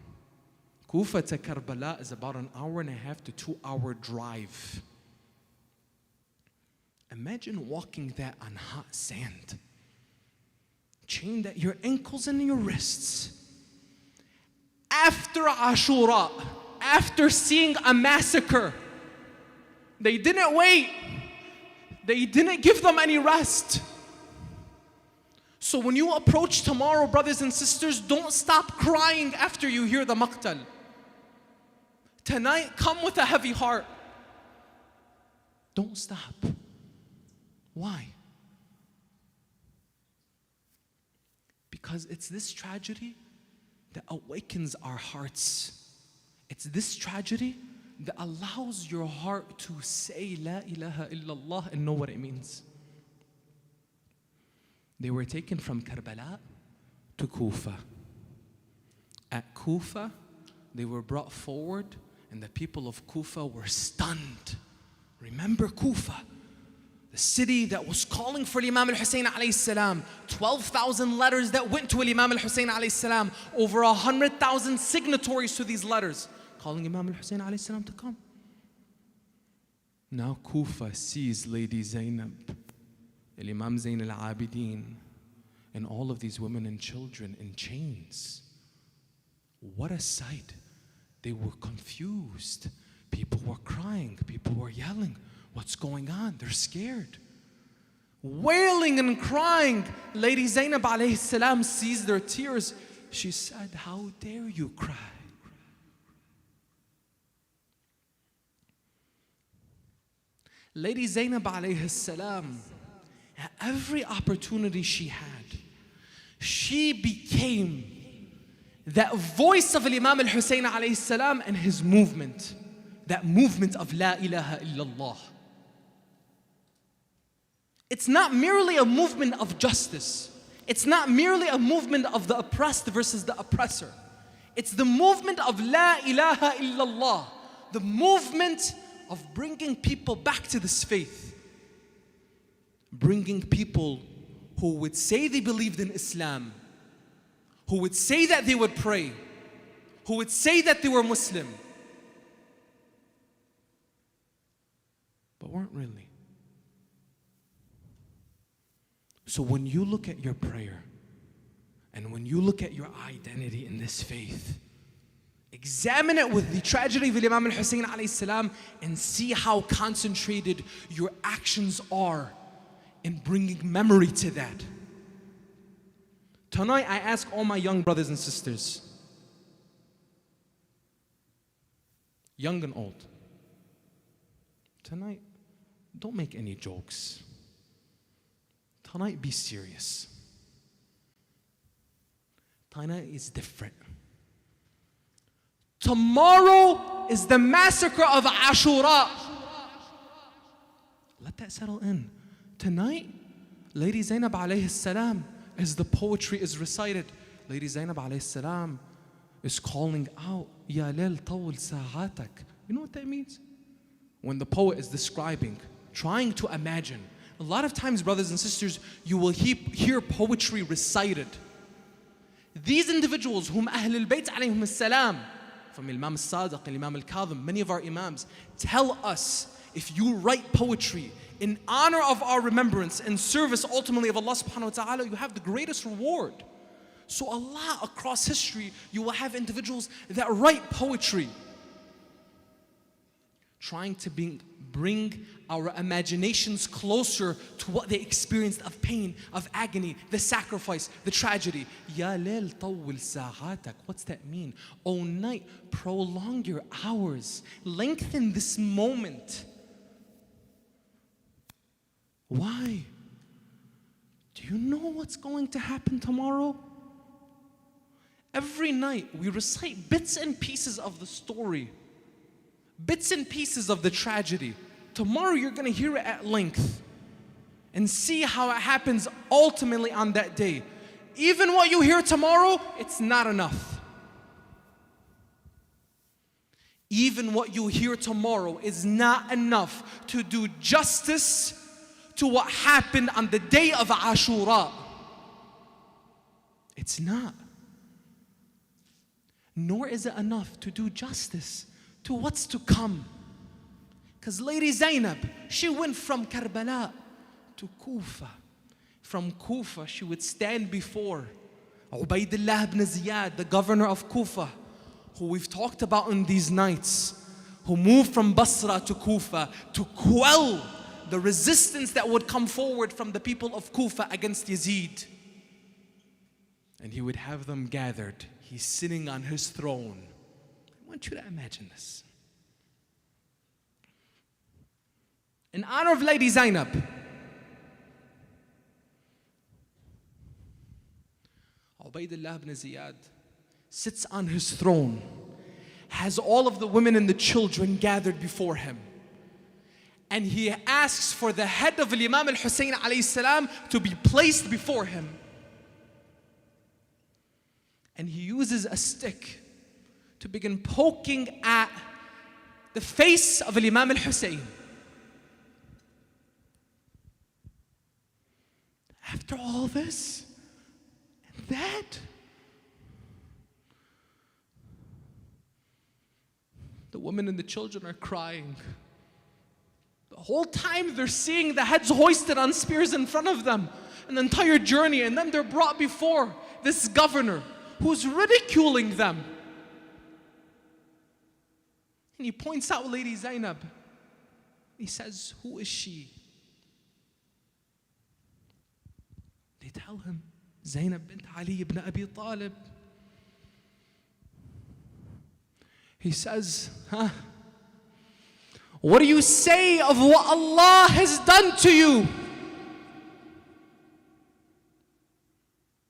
[SPEAKER 2] Kufa to Karbala is about an 1.5 to 2 hour drive. Imagine walking that on hot sand, chained at your ankles and your wrists. After Ashura, after seeing a massacre, they didn't wait. They didn't give them any rest. So when you approach tomorrow, brothers and sisters, don't stop crying after you hear the maqtal. Tonight, come with a heavy heart. Don't stop. Why? Because it's this tragedy that awakens our hearts. It's this tragedy that allows your heart to say La ilaha illallah and know what it means. They were taken from Karbala to Kufa. At Kufa, they were brought forward, and the people of Kufa were stunned. Remember Kufa, the city that was calling for Imam al-Hussein alayhi salam. 12,000 letters that went to Imam al-Hussein alayhi salam. Over 100,000 signatories to these letters, calling Imam al-Hussein alayhi salam to come. Now Kufa sees Lady Zainab, Imam Zain al-Abidin, and all of these women and children in chains. What a sight. They were confused. People were crying. People were yelling. What's going on? They're scared. Wailing and crying. Lady Zainab alayhi salam sees their tears. She said, how dare you cry? Lady Zainab alayhi salam, at every opportunity she had, she became that voice of Imam al-Hussein alayhi salam and his movement. That movement of La ilaha illallah. It's not merely a movement of justice. It's not merely a movement of the oppressed versus the oppressor. It's the movement of La ilaha illallah, the movement of bringing people back to this faith. Bringing people who would say they believed in Islam, who would say that they would pray, who would say that they were Muslim, but weren't really. So when you look at your prayer, and when you look at your identity in this faith, examine it with the tragedy of Imam al-Hussein alayhi salam and see how concentrated your actions are in bringing memory to that. Tonight I ask all my young brothers and sisters, young and old, tonight don't make any jokes. Tonight be serious. Tonight is different. Tomorrow is the massacre of Ashura. Let that settle in. Tonight, Lady Zainab alayhi salam, as the poetry is recited, Lady Zainab alayhi salam is calling out, Ya lil tawul sa'atak. You know what that means? When the poet is describing, trying to imagine. A lot of times, brothers and sisters, you will hear poetry recited. These individuals whom Ahlul Bayt alayhim salam, from Imam al-Sadiq and Imam al-Kadhim, many of our Imams, tell us if you write poetry in honor of our remembrance and service ultimately of Allah subhanahu wa ta'ala, you have the greatest reward. So a lot across history, you will have individuals that write poetry, trying to bring our imaginations closer to what they experienced of pain, of agony, the sacrifice, the tragedy. Ya lil tawwil sa'atak. What's that mean? Oh night, prolong your hours. Lengthen this moment. Why? Do you know what's going to happen tomorrow? Every night we recite bits and pieces of the story, bits and pieces of the tragedy. Tomorrow you're going to hear it at length and see how it happens ultimately on that day. Even what you hear tomorrow, it's not enough. Even what you hear tomorrow is not enough to do justice to what happened on the day of Ashura. It's not. Nor is it enough to do justice to what's to come. Because Lady Zainab, she went from Karbala to Kufa. From Kufa, she would stand before Ubaydullah ibn Ziyad, the governor of Kufa, who we've talked about in these nights, who moved from Basra to Kufa to quell the resistance that would come forward from the people of Kufa against Yazid. And he would have them gathered. He's sitting on his throne. I want you to imagine this. In honor of Lady Zainab, Ubaydullah ibn Ziyad sits on his throne, has all of the women and the children gathered before him. And he asks for the head of Imam al-Hussein alayhi salam to be placed before him. And he uses a stick to begin poking at the face of Imam al-Hussein. After all this and that, the women and the children are crying. The whole time they're seeing the heads hoisted on spears in front of them, an entire journey, and then they're brought before this governor who's ridiculing them. And he points out Lady Zainab. He says, who is she? They tell him, Zainab bint Ali ibn Abi Talib. He says, what do you say of what Allah has done to you?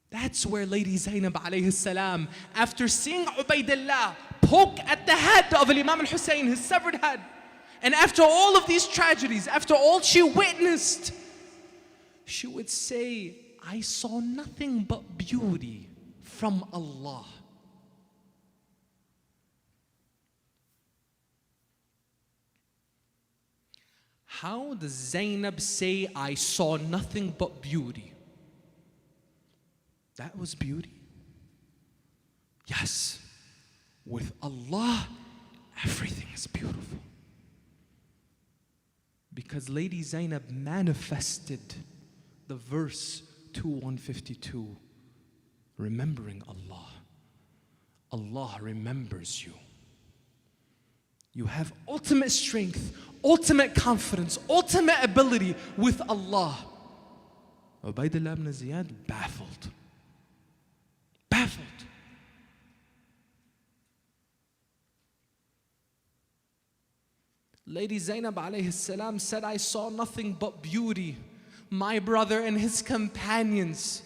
[SPEAKER 2] That's where Lady Zainab alayhi salam, after seeing Ubaydullah poke at the head of Imam al-Hussein, his severed head, and after all of these tragedies, after all she witnessed, she would say, I saw nothing but beauty from Allah. How does Zainab say, I saw nothing but beauty? That was beauty. Yes, with Allah, everything is beautiful. Because Lady Zainab manifested the verse 2:152, remembering Allah. Allah remembers you. You have ultimate strength, ultimate confidence, ultimate ability with Allah. Ubaydullah ibn Ziyad baffled. Baffled. Lady Zainab alayhi salam said, I saw nothing but beauty. My brother and his companions,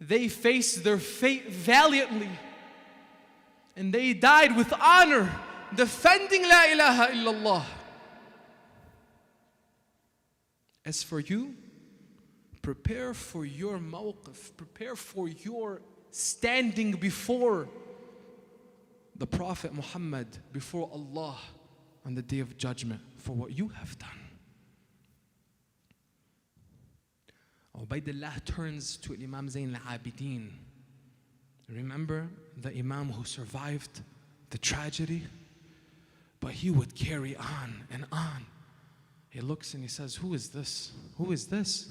[SPEAKER 2] they faced their fate valiantly. And they died with honor, defending La ilaha illallah. As for you, prepare for your mawqif, prepare for your standing before the Prophet Muhammad, before Allah on the day of judgment for what you have done. Ubaydullah turns to Imam Zayn al-Abidin. Remember the Imam who survived the tragedy? But he would carry on and on. He looks and he says, who is this? Who is this?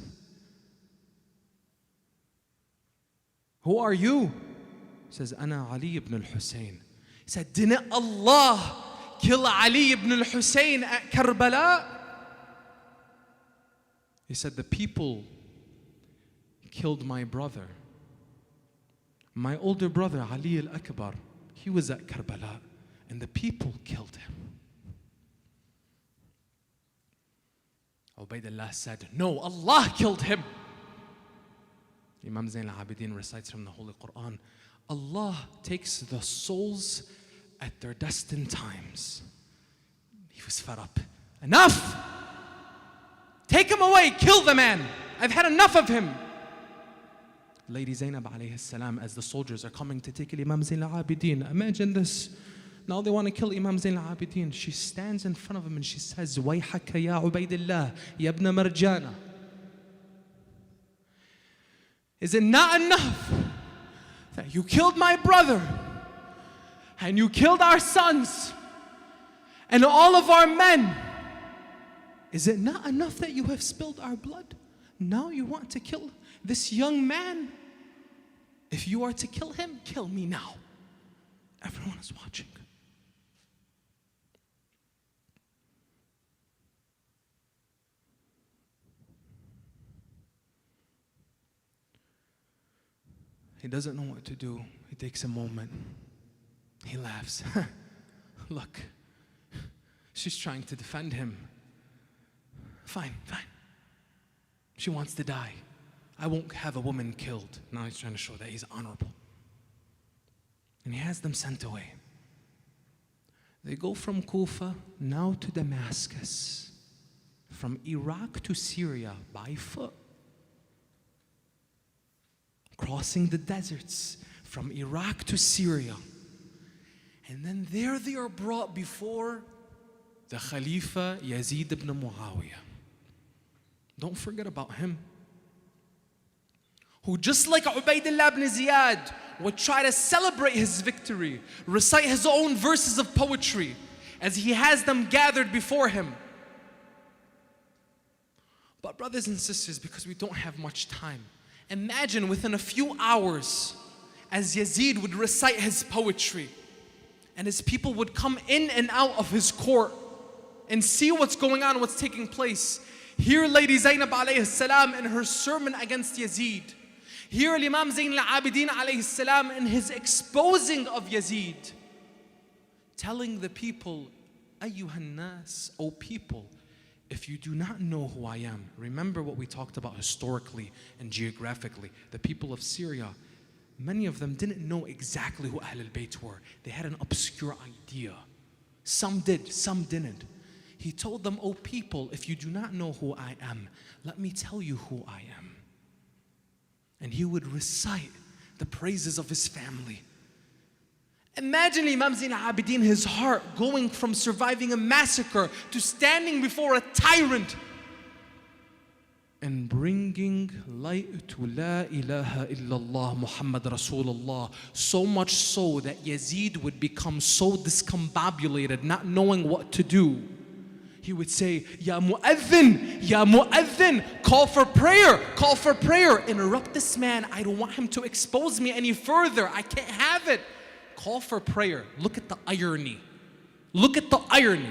[SPEAKER 2] Who are you? He says, Ana Ali ibn al-Hussein. He said, didn't Allah kill Ali ibn al-Hussein at Karbala? He said, the people killed my brother. My older brother, Ali al-Akbar, he was at Karbala, and the people killed him. Ubaydullah said, no, Allah killed him. Imam Zayn al-Abidin recites from the Holy Quran, Allah takes the souls at their destined times. He was fed up. Enough! Take him away, kill the man. I've had enough of him. Lady Zainab alayhi salam, as the soldiers are coming to take Imam Zayn al-Abidin, imagine this. Now they want to kill Imam Zayn al-Abidin. She stands in front of him and she says, Wayhaka ya Ubaydullah, ya ibn Marjana. Is it not enough that you killed my brother and you killed our sons and all of our men? Is it not enough that you have spilled our blood? Now you want to kill this young man? If you are to kill him, kill me now. Everyone is watching. He doesn't know what to do. He takes a moment. He laughs. Look, she's trying to defend him. Fine, fine. She wants to die. I won't have a woman killed. Now he's trying to show that he's honorable. And he has them sent away. They go from Kufa now to Damascus. From Iraq to Syria by foot. Crossing the deserts from Iraq to Syria. And then there they are brought before the Khalifa Yazid ibn Muawiyah. Don't forget about him. Who just like Ubaydullah ibn Ziyad would try to celebrate his victory, recite his own verses of poetry as he has them gathered before him. But brothers and sisters, because we don't have much time, imagine within a few hours as Yazid would recite his poetry and his people would come in and out of his court and see what's going on, what's taking place. Here Lady Zainab alayhi salam in her sermon against Yazid. Here Imam Zayn al-Abidin alayhi salam in his exposing of Yazid. Telling the people, Ayyuhan nas, O people, if you do not know who I am, remember what we talked about historically and geographically. The people of Syria, many of them didn't know exactly who Ahlul Bayt were. They had an obscure idea. Some did, some didn't. He told them, "O people, if you do not know who I am, let me tell you who I am." And he would recite the praises of his family. Imagine Imam Zain al-Abidin, his heart going from surviving a massacre to standing before a tyrant and bringing light to La ilaha illallah Muhammad Rasulullah. So much so that Yazid would become so discombobulated, not knowing what to do. He would say, "Ya mu'adhin, call for prayer, call for prayer." Interrupt this man. I don't want him to expose me any further. I can't have it. Call for prayer. Look at the irony. Look at the irony.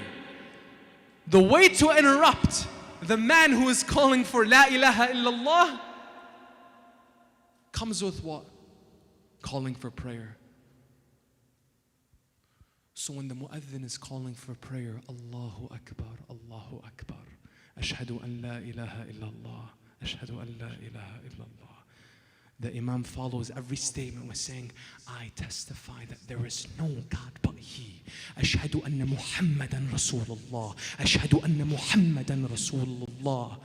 [SPEAKER 2] The way to interrupt the man who is calling for La ilaha illallah comes with what? Calling for prayer. So when the mu'adhin is calling for prayer, Allahu Akbar, Allahu Akbar, Ashhadu an la ilaha illallah, Ashhadu an la ilaha illallah. The Imam follows every statement with saying, "I testify that there is no God but He. Ashhadu anna Muhammadan Rasulullah. Ashhadu anna Muhammadan Rasulullah."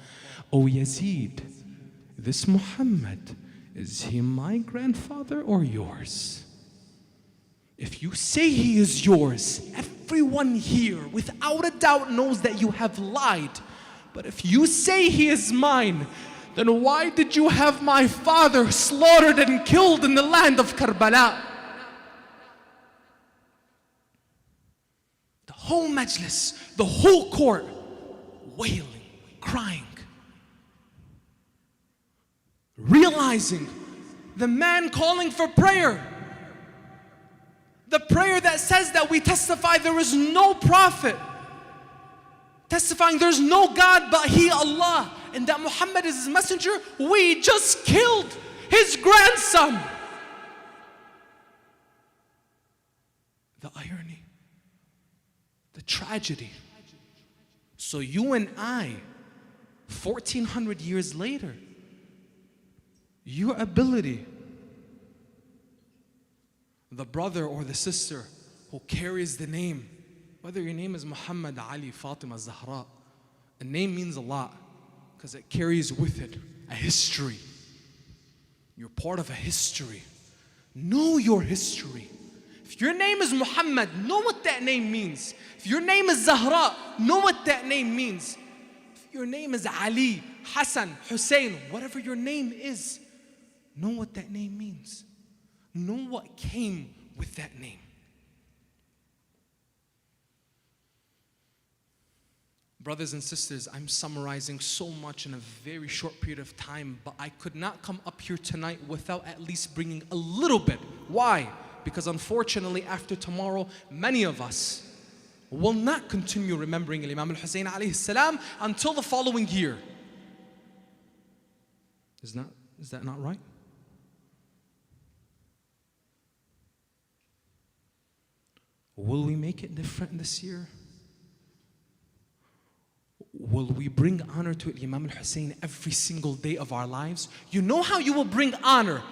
[SPEAKER 2] O Yazid, this Muhammad, is he my grandfather or yours? If you say he is yours, everyone here without a doubt knows that you have lied. But if you say he is mine, then why did you have my father slaughtered and killed in the land of Karbala? The whole majlis, the whole court, wailing, crying, realizing the man calling for prayer, the prayer that says that we testify there is no prophet, testifying there's no God but He, Allah, and that Muhammad is His messenger. We just killed his grandson. The irony, the tragedy. So you and I, 1400 years later, your ability, the brother or the sister who carries the name, whether your name is Muhammad, Ali, Fatima, Zahra, a name means a lot because it carries with it a history. You're part of a history. Know your history. If your name is Muhammad, know what that name means. If your name is Zahra, know what that name means. If your name is Ali, Hassan, Hussein, whatever your name is, know what that name means. Know what came with that name. Brothers and sisters, I'm summarizing so much in a very short period of time, but I could not come up here tonight without at least bringing a little bit. Why? Because unfortunately, after tomorrow, many of us will not continue remembering Imam al-Hussein alayhi salam until the following year. Is that not right? Will we make it different this year? Will we bring honor to Imam al-Hussein every single day of our lives? You know how you will bring honor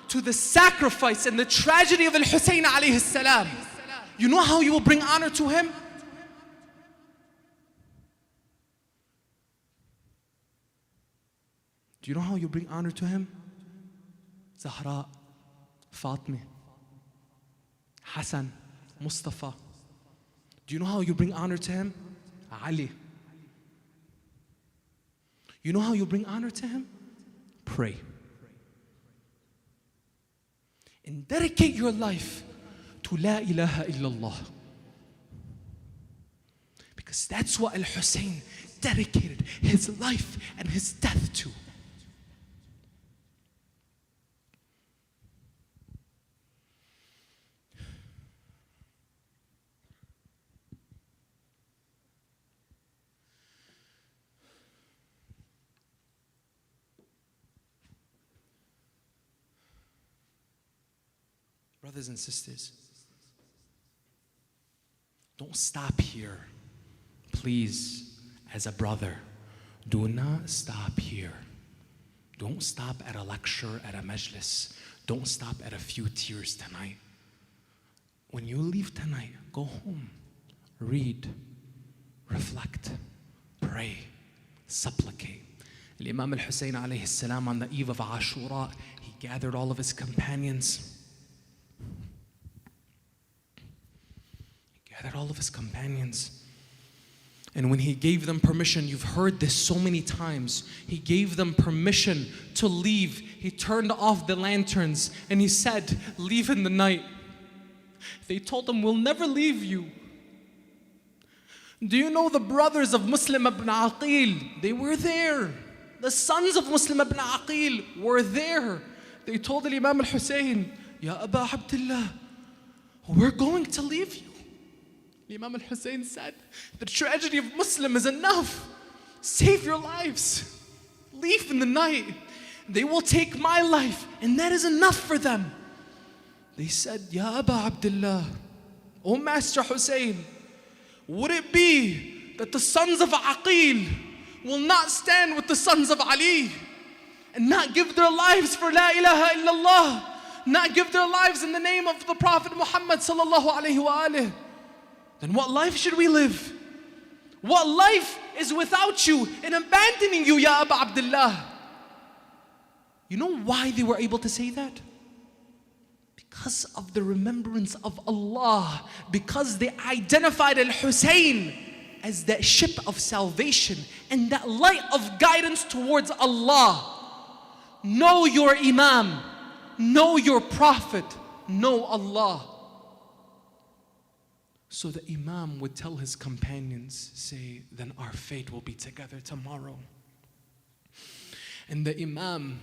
[SPEAKER 2] to the sacrifice and the tragedy of al-Hussein alayhi salam. You know how you will bring honor to him? Do you know how you bring honor to him? Zahra, Fatima, Hassan, Mustafa. Do you know how you bring honor to him? Ali. You know how you bring honor to him? Pray. And dedicate your life to La ilaha illallah. Because that's what al-Hussein dedicated his life and his death to. Brothers and sisters, don't stop here. Please, as a brother, do not stop here. Don't stop at a lecture, at a majlis. Don't stop at a few tears tonight. When you leave tonight, go home, read, reflect, pray, supplicate. Imam al-Hussein alayhi salam, on the eve of Ashura, he gathered all of his companions. And when he gave them permission, you've heard this so many times, he gave them permission to leave. He turned off the lanterns and he said, leave in the night. They told him, we'll never leave you. Do you know the brothers of Muslim ibn Aqil? They were there. The sons of Muslim ibn Aqil were there. They told Imam al-Hussein, Ya Aba Abdullah, we're going to leave you. Imam al-Hussein said, the tragedy of Muslim is enough. Save your lives. Leave in the night. They will take my life, and that is enough for them. They said, Ya Aba Abdullah, O Master Hussein, would it be that the sons of Aqil will not stand with the sons of Ali and not give their lives for La ilaha illallah, not give their lives in the name of the Prophet Muhammad sallallahu alayhi wa alihi? Then what life should we live? What life is without you and abandoning you, Ya Aba Abdullah? You know why they were able to say that? Because of the remembrance of Allah, because they identified Al-Hussein as that ship of salvation and that light of guidance towards Allah. Know your Imam, know your Prophet, know Allah. So the Imam would tell his companions, say, then our fate will be together tomorrow. And the Imam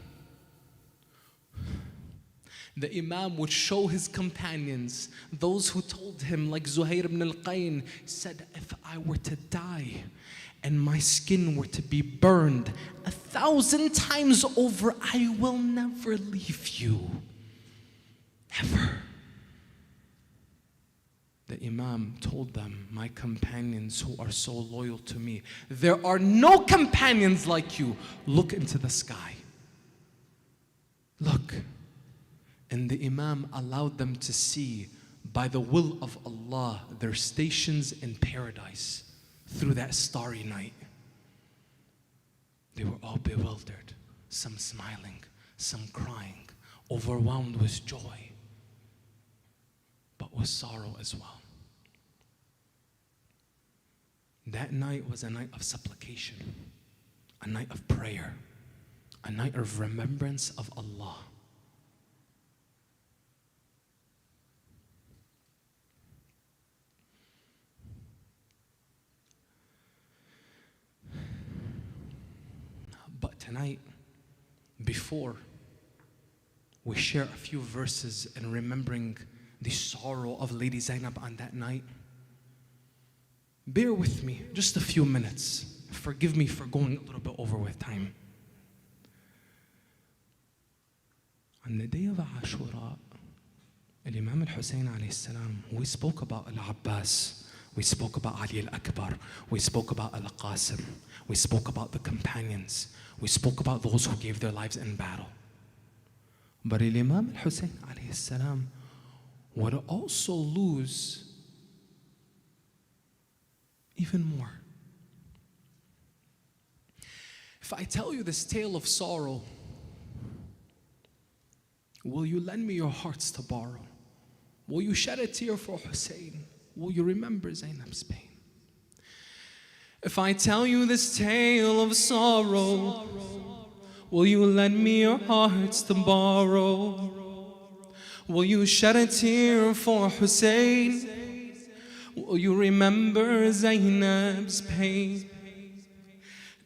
[SPEAKER 2] would show his companions, those who told him, like Zuhair ibn al-Qayn, said, if I were to die and my skin were to be burned 1,000 times over, I will never leave you. Never. The Imam told them, my companions who are so loyal to me, there are no companions like you. Look into the sky. Look. And the Imam allowed them to see, by the will of Allah, their stations in paradise through that starry night. They were all bewildered, some smiling, some crying, overwhelmed with joy, but with sorrow as well. That night was a night of supplication, a night of prayer, a night of remembrance of Allah. But tonight, before we share a few verses in remembering the sorrow of Lady Zainab on that night, bear with me just a few minutes. Forgive me for going a little bit over with time. On the day of Ashura, Imam al-Hussein alayhi salam, we spoke about Al-Abbas, we spoke about Ali al-Akbar, we spoke about Al-Qasim, we spoke about the companions, we spoke about those who gave their lives in battle. But Imam al-Hussein alayhi salam would also lose even more. If I tell you this tale of sorrow, will you lend me your hearts to borrow? Will you shed a tear for Hussein? Will you remember Zainab's pain? If I tell you this tale of sorrow, will you lend me your hearts to borrow? Will you shed a tear for Hussein? Will you remember Zainab's pain?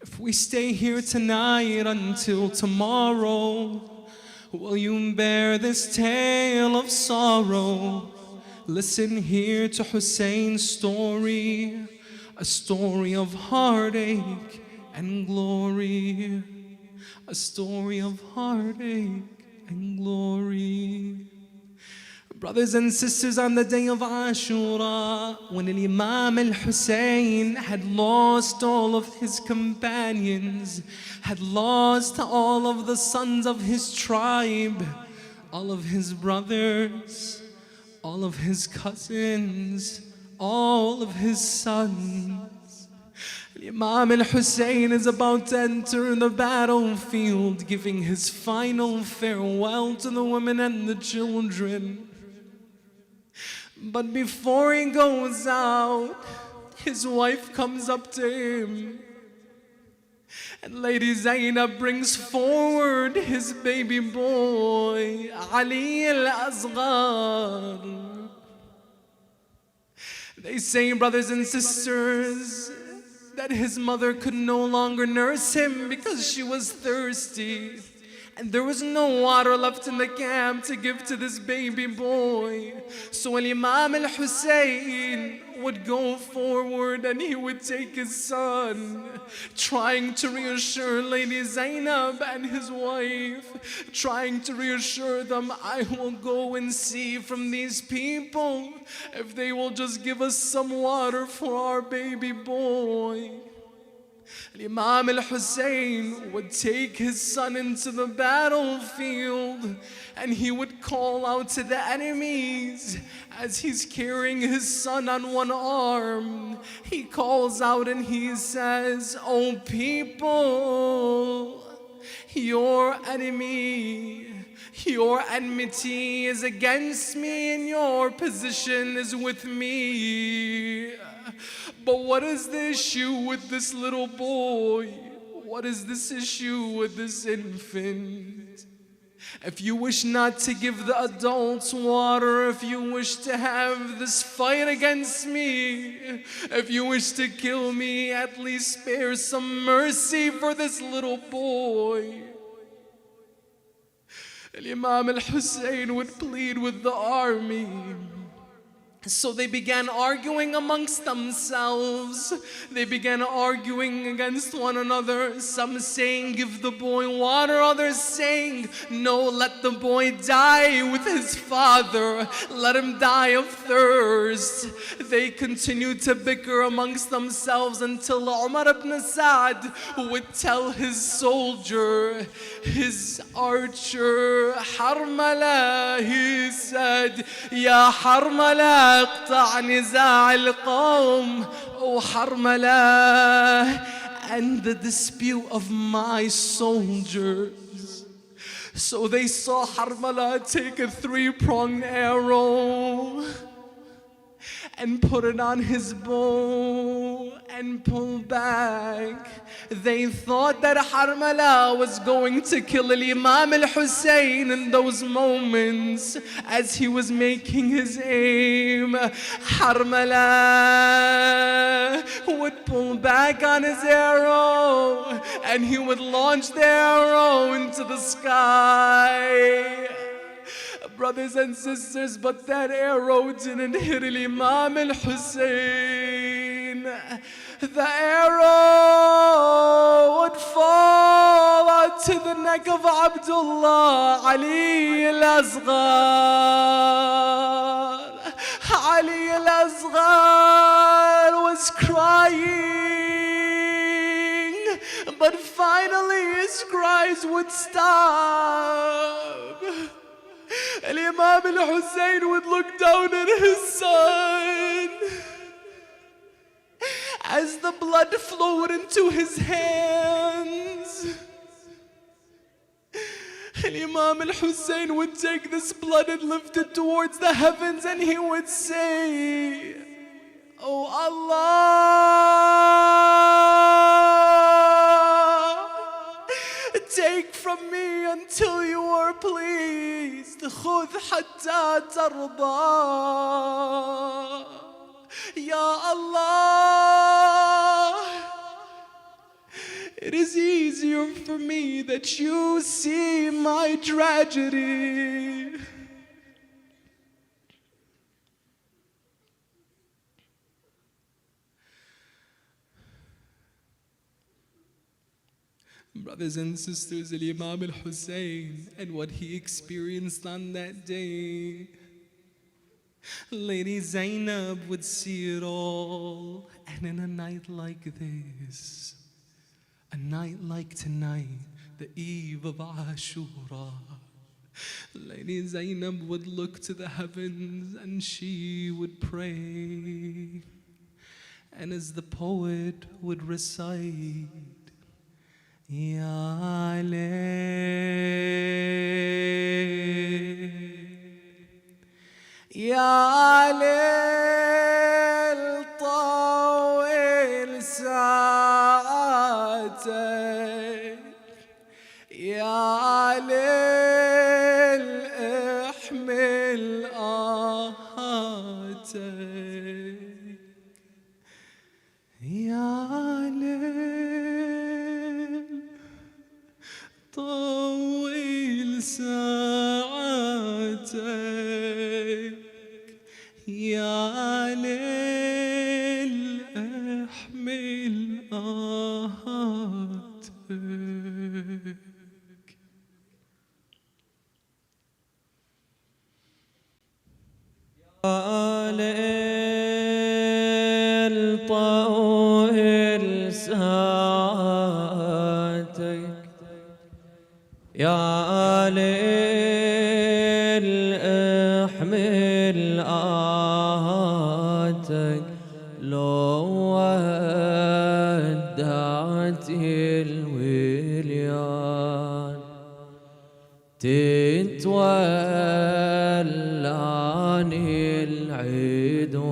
[SPEAKER 2] If we stay here tonight until tomorrow, will you bear this tale of sorrow? Listen here to Hussein's story, a story of heartache and glory, a story of heartache and glory. Brothers and sisters, on the day of Ashura, when Imam al-Hussein had lost all of his companions, had lost all of the sons of his tribe, all of his brothers, all of his cousins, all of his sons, Imam al-Hussein is about to enter the battlefield, giving his final farewell to the women and the children. But before he goes out, his wife comes up to him, and Lady Zainab brings forward his baby boy, Ali al-Asghar. They say, brothers and sisters, that his mother could no longer nurse him because she was thirsty, and there was no water left in the camp to give to this baby boy. So Imam al-Hussein would go forward and he would take his son, trying to reassure Lady Zainab and his wife, trying to reassure them, I will go and see from these people if they will just give us some water for our baby boy. Imam al-Hussein would take his son into the battlefield, and he would call out to the enemies as he's carrying his son on one arm. He calls out and he says, "O people, your enmity is against me and your position is with me. But what is the issue with this little boy? What is this issue with this infant? If you wish not to give the adults water, if you wish to have this fight against me, if you wish to kill me, at least spare some mercy for this little boy." Imam al-Hussein would plead with the army. So they began arguing amongst themselves. They began arguing against one another. Some saying, "Give the boy water." Others saying, "No, let the boy die with his father. Let him die of thirst." They continued to bicker amongst themselves until Umar ibn Sa'd would tell his soldier, his archer, Harmala, he said, "Ya Harmala, اقطع نزاع القوم." "O Harmala, end the dispute of my soldiers." So they saw Harmala take a three-pronged arrow and put it on his bow and pull back. They thought that Harmala was going to kill Imam al-Hussein in those moments as he was making his aim. Harmala would pull back on his arrow and he would launch the arrow into the sky. Brothers and sisters, but that arrow didn't hit Imam al-Hussein. The arrow would fall onto the neck of Abdullah, Ali al-Asghar. Ali al-Asghar was crying, but finally his cries would stop. And Imam al-Hussein would look down at his son as the blood flowed into his hands. And Imam al-Hussein would take this blood and lift it towards the heavens, and he would say, "Oh Allah, take from me until you are pleased. خذ حتى ترضى. Ya Allah, it is easier for me that you see my tragedy." Brothers and sisters, Imam al-Hussein and what he experienced on that day. Lady Zainab would see it all, and in a night like this, a night like tonight, the eve of Ashura, Lady Zainab would look to the heavens and she would pray. And as the poet would recite, Ya Layl, Ya Layl, طول ساعتك، يا ليل احمل آهاتك، يا ليل طول ساعتك، يا ليل احمل آهاتك.
[SPEAKER 5] يا ليل طول ساعتك، يا ليل احمل آهاتك، لو ودعت الوليان تتولاني العدوان،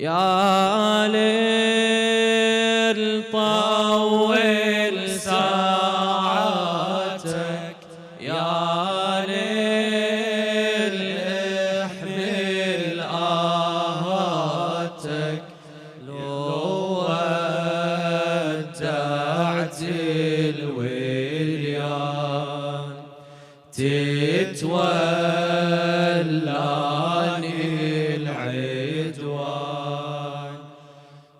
[SPEAKER 5] يا ليل طول ساعتك، يا ليل احمل آهاتك، لو ودعت الوليان تتولاني العدوان.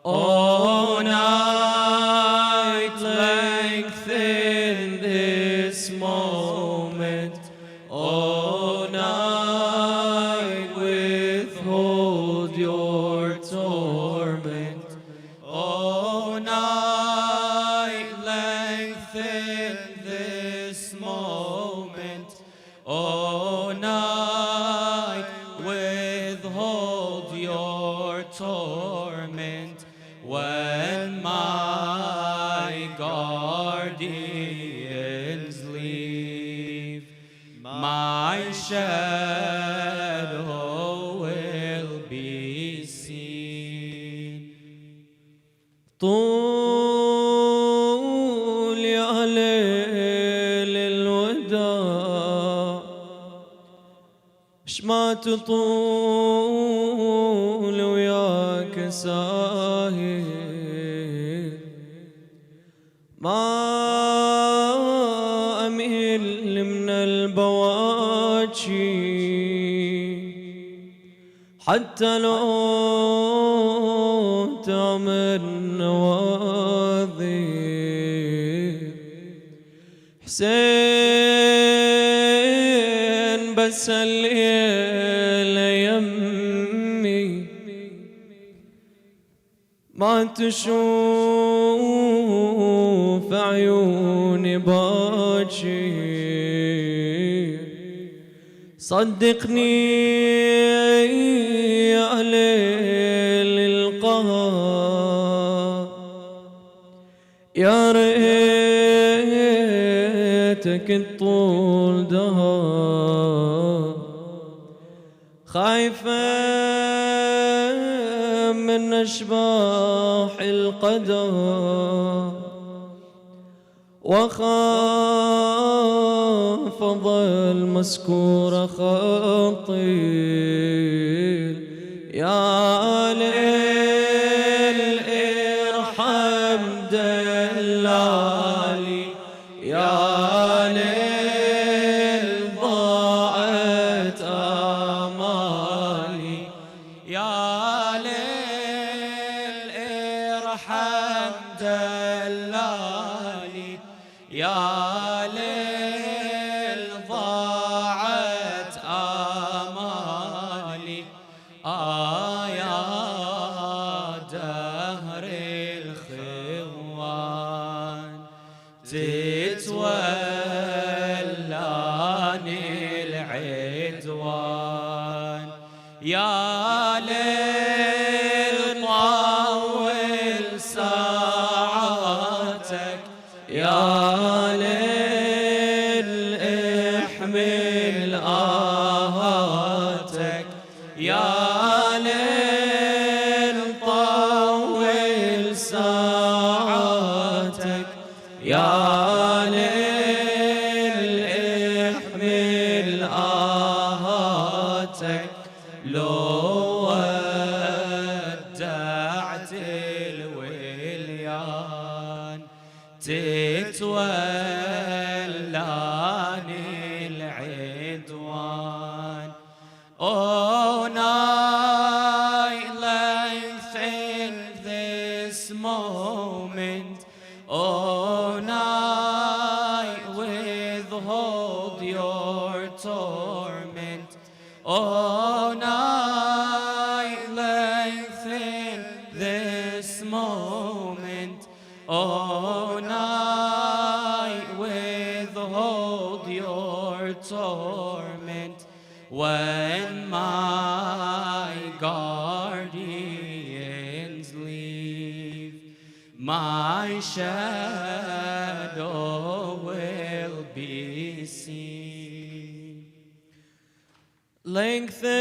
[SPEAKER 5] Oh, night, lengthen this moment. Oh, night, withhold your torment. Oh, night, lengthen this moment. Oh, night, withhold your torment. When my guardians leave, my shadow will be seen. طول يا ليل الوداع، ما تطول وياك ساهر، ما أميل من البواجي حتى لو تعمل نواظر. حسين بس الليل يمي ما تشوف عيوني باجي، صدقني يا ليل القهر، يا ريتك الطول دهر، خايفة من أشباح القدر، وخاف أظل مسكورة خطير. يا ليل ارحم دلالي، يا ليل ضاعت آمالي، يا ليل ارحم دلالي، يا ليل ضاعت آمالي. يا دهر الخوان تتولاني العدوان، يا ليل الآهاتك لو ودعت الوليان تتولاني العدوان. Oh, night, lengthen this moment. Oh, night, withhold your torment. Oh, night, lengthen this moment. Oh, night, withhold your torment. When my guardians leave, my shadow will be seen. Lengthen,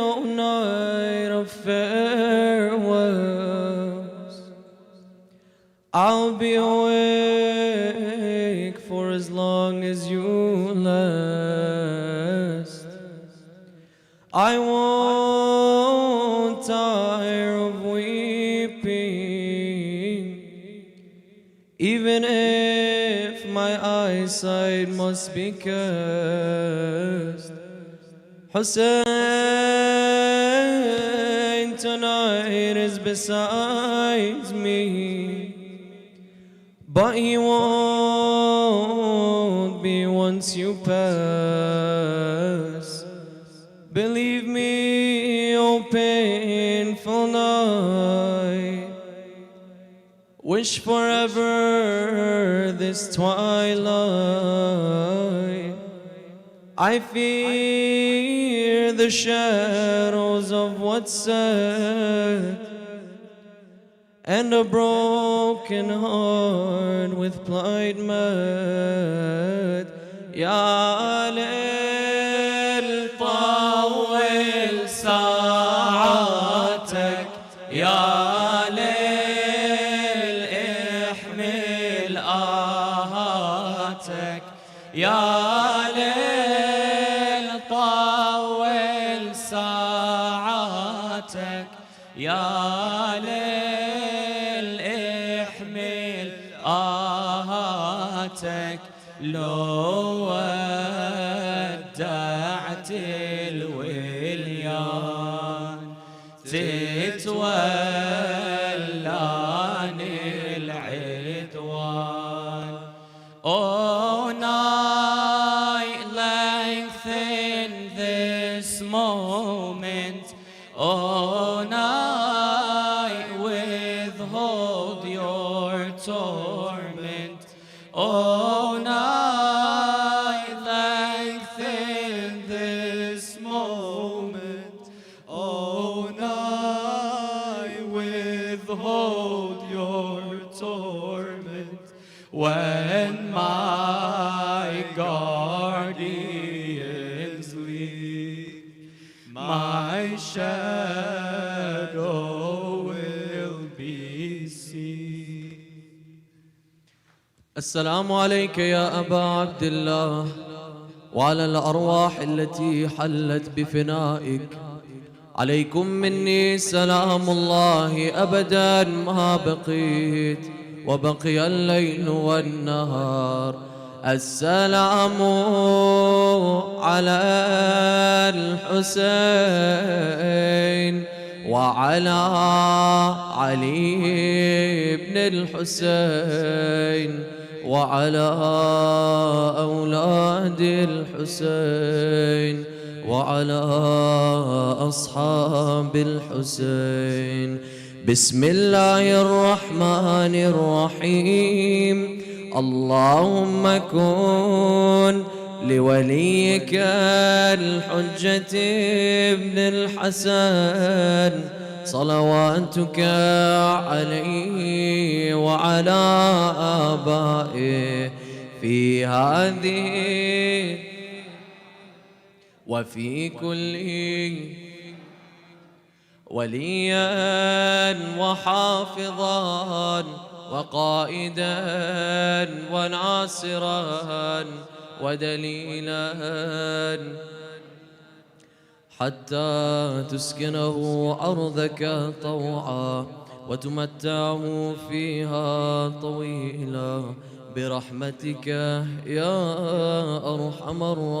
[SPEAKER 5] O night of farewells, I'll be awake for as long as you last. I won't tire of weeping, even if my eyesight must be cast. Hussein tonight is beside me, but he won't be once you pass. Believe me, O painful night, wish forever this twilight. I fear the shadows of what's said, and a broken heart with plight mad. Ya Lail, طول ساعاتك. يا ليل احمل آهاتك. يا ليل طول ساعاتك. يا ليل احمل آهاتك لو ودعت الوليان تتولاني العدوان. Oh, night, lengthen this moment. Oh, night, withhold your torment. Oh, night, lengthen this moment. Oh, night, withhold your torment. When my guardians leave, my shadow will be seen. السلام عليك يا أبا عبد الله، وعلى الأرواح التي حلت بفنائك. عليكم مني سلام الله أبدا ما بقيت وبقي الليل والنهار. السلام على الحسين وعلى علي بن الحسين وعلى أولاد الحسين وعلى أصحاب الحسين. بسم الله الرحمن الرحيم. اللهم كن لوليك الحجة ابن الحسن صلواتك عليه وعلى آبائه في هذه وفي كل وليا وحافظا وقائدا وناصرا ودليلا حتى تسكنه أرضك طوعا وتمتعه فيها طويلا برحمتك يا أرحم الراحمين.